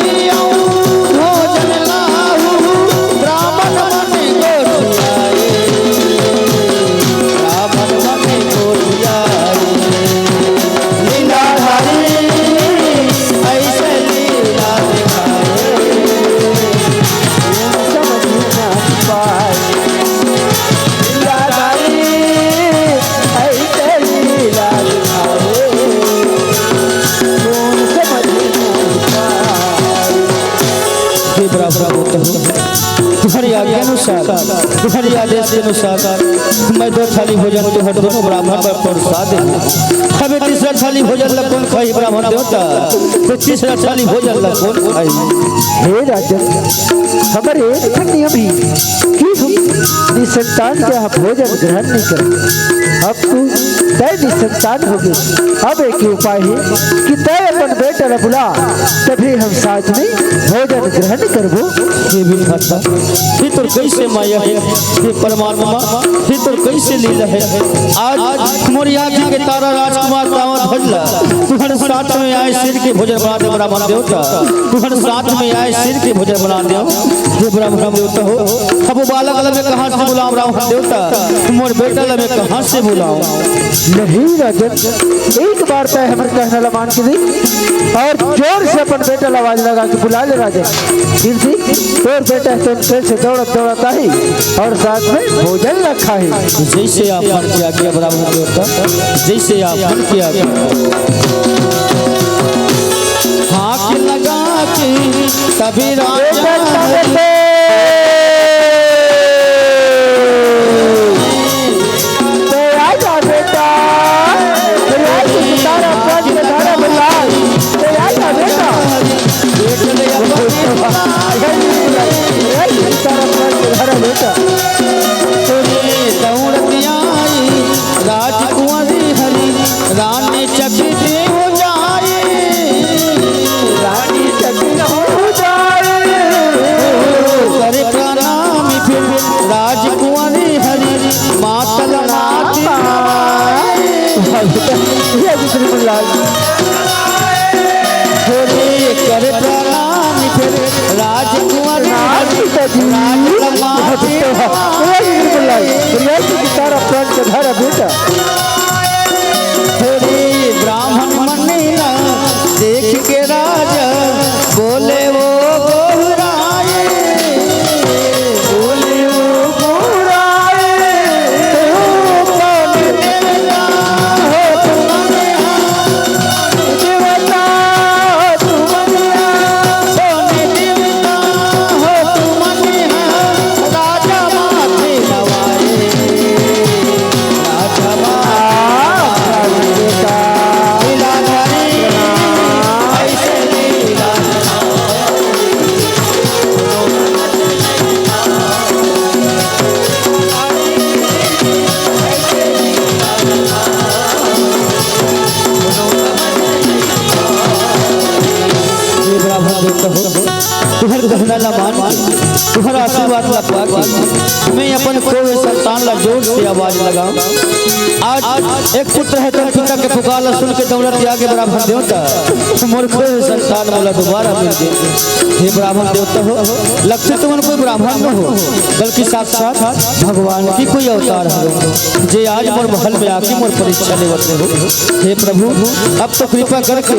Speaker 2: भोजन लाओ ब्राह्मण मन गोठियाए ब्राह्मण मन गोठियाए लीलाधारी ऐसे लीला दिखाए
Speaker 3: समझ ना पाए लीलाधारी ऐसे लीला दिखाए कौन समझ ना पाए
Speaker 2: हे तुम्हारी आज्ञा अनुसार तुम्हारी आदेश के अनुसार मैं दो थाली भोजन तो हर दोनों ब्राह्मण पर परोसा देंगे हमें तीसरा थाली भोजन ला कौन खाई ब्राह्मण देवता तो तीसरा थाली भोजन ला कौन खाई
Speaker 3: हे राजन हमारे नियम ही कि हम निसंतान के यहाँ भोजन ग्रहण नहीं करें अब तू दैव निसंतान हो गए। अब एक ही उपाय है कि तय अपन बेटा ला बुला, तभी हम साथ में भोजन ग्रहण करबो।
Speaker 2: हे विधाता, हे तो कैसे माया है, हे परमात्मा, हे तो कैसे लीला है। आज मोरी आँखी के तारा राजकुमार दावत भजला, तुम्हारे साथ में आए सिर के भोजन बना दे ब्राह्मण देवता, तुम्हारे साथ में आए सिर के भोजन बना दे हे ब्राह्मण देवता हो। अब वो बालक ला मैं कहाँ से बुलाऊं ब्राह्मण देवता, मोर बेटा ला मैं कहाँ से बुलाऊं।
Speaker 3: नहीं राजन, एक बार तय हमारे कहना ला मान के दी और जोर से अपन बेटा ला आवाज लगा के बुला ले राजन। फिर भी तोर बेटा तो से दौड़त दौड़त आई और साथ में भोजन रखा है।
Speaker 2: जैसे आप मन किया गया ब्राह्मण देवता, जैसे आप मन किया गया। हाथ लगा के तभी राजा राजकुमारी हरी रानी चकित हो जाए, रानी चकित हो जाए। करे प्रणाम फिर राजकुमारी हरी मातल नाती करे प्रणाम फिर राजकुमारी बेटा ब्राह्मण मनीला देख के राजा बोले वो गोहराए, बोले वो गोहराए। राजा माथे नवाए, राजा तुहर कहना ला मान, तुहर आशीर्वाद ला पा के मैं अपन कोई संतान ला जोर से आवाज लगाऊं। आज एक पुत्र है तो पिता के पुकार ला सुन के दौलत त्यागे ब्राह्मण देवता, मोर कोई संतान वाला दोबारा मिल गए। हे ब्राह्मण देवता हो, लगते तुम कोई ब्राह्मण न हो बल्कि साक्षात भगवान की कोई अवतार हो, जे आज मोर महल में आके मोर परीक्षा लेवत हो। हे प्रभु, अब तो कृपा करके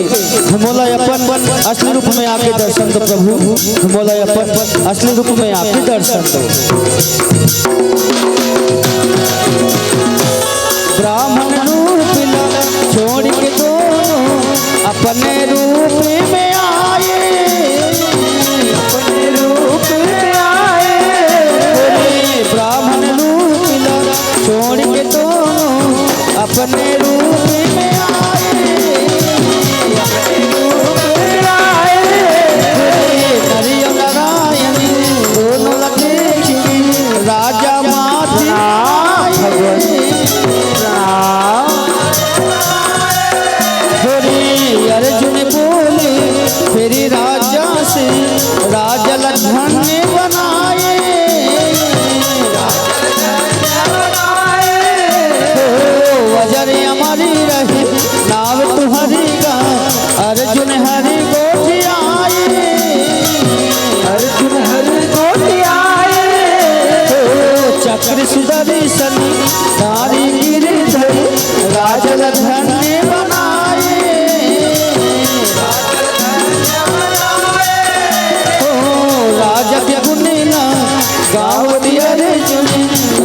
Speaker 2: मोला अपन असली रूप में आके दर्शन दो प्रभु, मोला अपन असली रूप में आके दर्शन दो। ब्राह्मण रूप ला छोड़ के दोनों अपने रूप में आए, अपने रूप में आए। ब्राह्मण रूप ला छोड़ के दोनों अपने रूप में आए, अपने रूप में आए। नारायण दोनों लगे राजा माथे अर्जुन बोले फिर राजा से राजा लखन ने बनाए, वजर हमारी रहे नाव तुम्हारी का अर्जुन हरि गोठी आए, अर्जुन हरि गोठी आए। चक्र सुदर्शन नारी गिरधर राजा लखन ने बनाए, राजा के गुनेला गाँव अर्जुन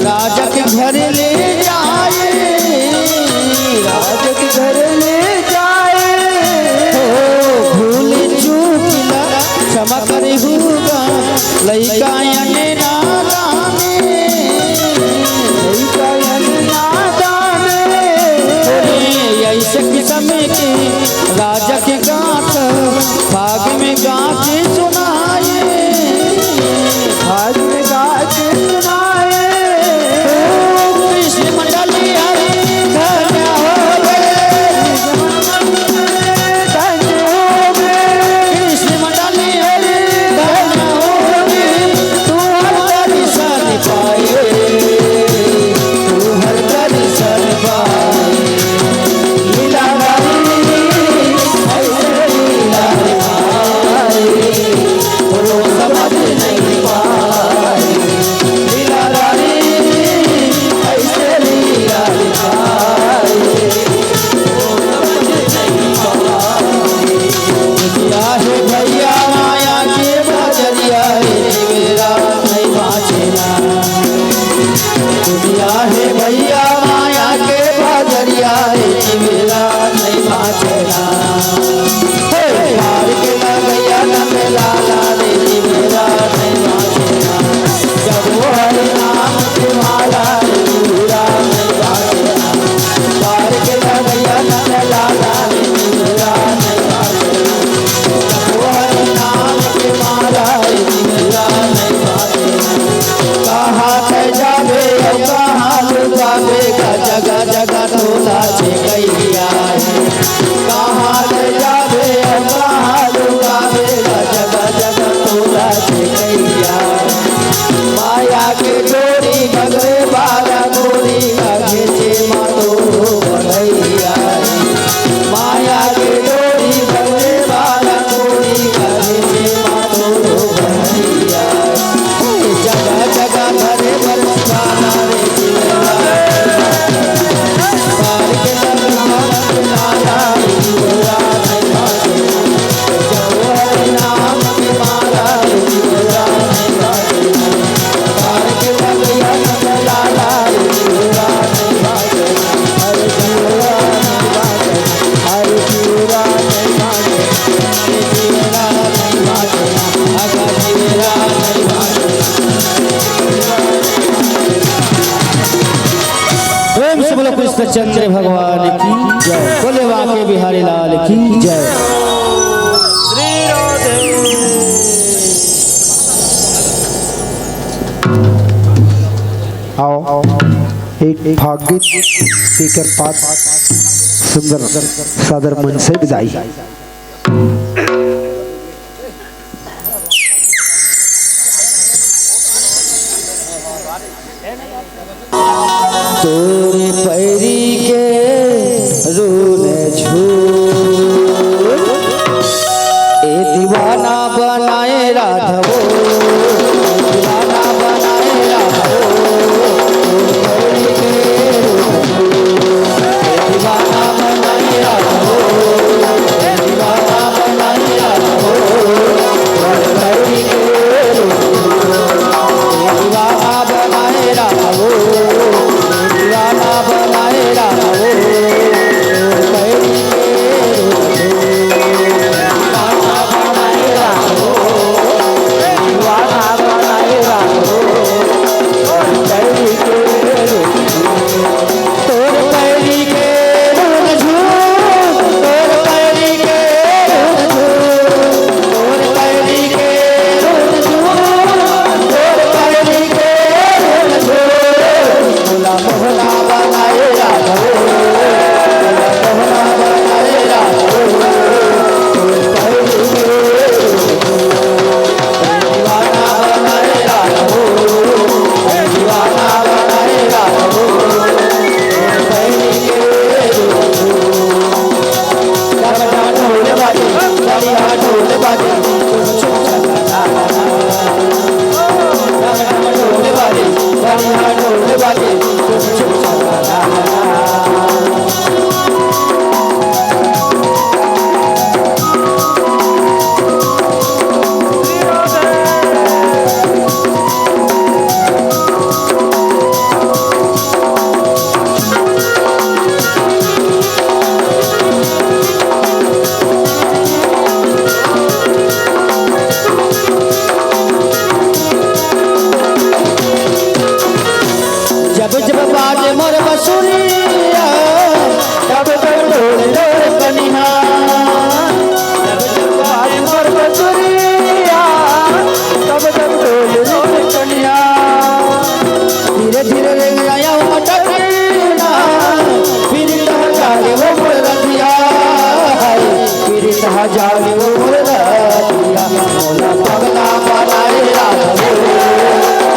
Speaker 2: राजा के घर ले जाए, राजा के घर ले जाए। भूल चूकिला क्षमा करे होगा लइका याने नादाने, लइका याने नादाने। ऐसे लाला रे जीवेरा नहीं बाचना पार के लगैया नंद लाला रे जीवेरा नहीं बाचना जब वो हरि नाम की माला रे जीवेरा नहीं बाचना पार के लगैया नंद लाला रे जीवेरा नहीं बाचना जब वो हरि नाम की माला रे जीवेरा नहीं बाचना कहाँ से जावे कहाँ लुकावे का जगह जगह टोला छे कैया कहाँ से जावे कहाँ लुकावे का जगह जगह टोला छे कैया माया के डोरी बगरे बारा डोरी का घेचे मातो बढ़ैया माया के डोरी बगरे बारा डोरी का घेचे मातो बढ़ैया जगह जगह घरे बरसाना रे जीवेरा पार के लाला रे जीवेरा नहीं बाचना जब हरि नाम की माला रे जीवेरा नहीं बाचना पार के लगैया नंद लाला रे जीवेरा नहीं बाचना हरे जीवेरा नहीं बाचना हरे जीवेरा नहीं बाचना हरे जीवेरा नहीं बाचना आगा जीवेरा नहीं बाचना प्रेम से बोलो कृष्ण चंद्र भगवान की जय बोले वाके बिहारी लाल की जय
Speaker 1: श्री राधे
Speaker 3: आओ एक भागीत देकर पास सुंदर सादर मन से विदाई।
Speaker 2: तोरे पैरी के रूल झूठ ए दीवाना बनाए राधवो दीवाना बनाए राधवो तोरे पैरी के रूल झूठ ए दीवाना बनाए राधवो दीवाना बनाए राधवो तोरे पैरी के रूल झूठ ए दीवाना बनाए राधवो दीवाना बनाए राधवो पैरी के रूल दीवाना बनाए राधवो दीवाना बनाए राधवो पैरी के रूल तोर पैरी के रूल झूठ तोर पैरी के रूल झूठ तोर पैरी के रूल झूठ तोर पैरी के रूल झूठ भोला मोहना बनाए राधवो भोला मोहना बनाए राधवो तोर पैरी के दीवाना बनाए राधवो दीवाना बनाए राधवो तोर पैरी के ढोल बाजे बढ़िया ढोल बाजे चुप चला ढोल बाजे बढ़िया ढोल बाजे चुप चला जब जब बाजे मोर बसुरिया तब तब ढोल ढोल कनिहा जब जब बाजे मोर बसुरिया तब तब ढोल ढोल कनिहा धीरे धीरे रे आया मटकिना फिर तह जागे वो मोर रतिया फिर तह जागे वो मोर रतिया मोला पगला बनाए राधवो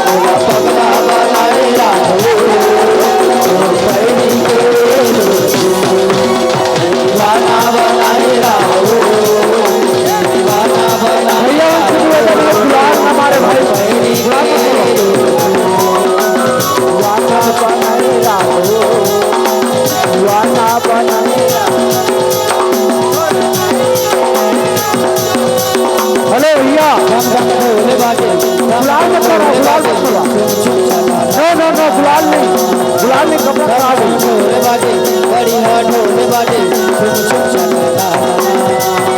Speaker 2: मोला पगला बनाए राधवो पैरी के दीवाना बनाए राधवो दीवाना बनाए हमारे भाई पैरी के दीवाना बनाए राधवो दीवाना बनाए
Speaker 1: हेलो भैया
Speaker 2: ढोल बाजे
Speaker 1: गुलाल मत करो गुलाल मत करो नो नो नो गुलाल नहीं कपड़ा खराब है
Speaker 2: ढोल बाजे बढ़िया बाजे छुम छुम चलता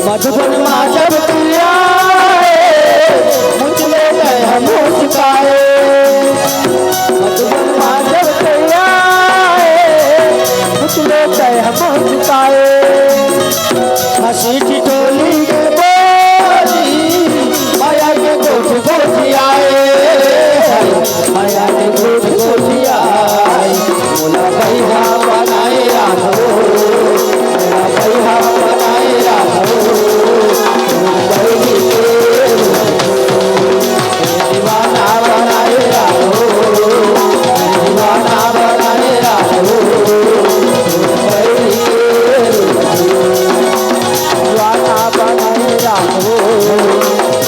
Speaker 2: मधुबन माँ जब तू आए मुझले गए हम मुस्काए मधुबन माँ जब तू आए मुझले गए हम मुस्काए हंसी ठिठोली के बोली माया के गोठ गोठी आए माया के गोठ गोठी आए मोला भैया बनाए राघो मोला भैया बनाए राघो दीवाना बनाए राघो दीवाना बनाए राघो दीवाना बनाए राघो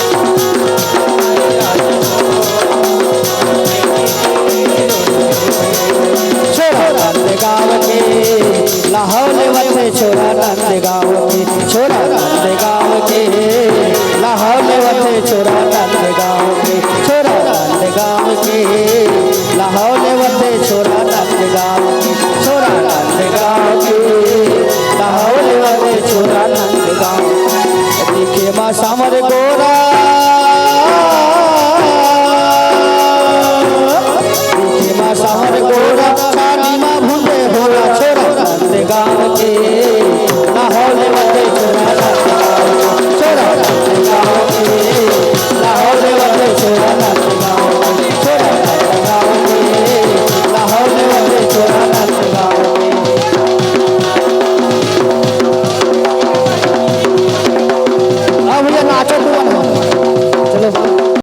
Speaker 2: छोरा नंद गाँव के लाहौल वथे छोरा नंद गाँव के छोरा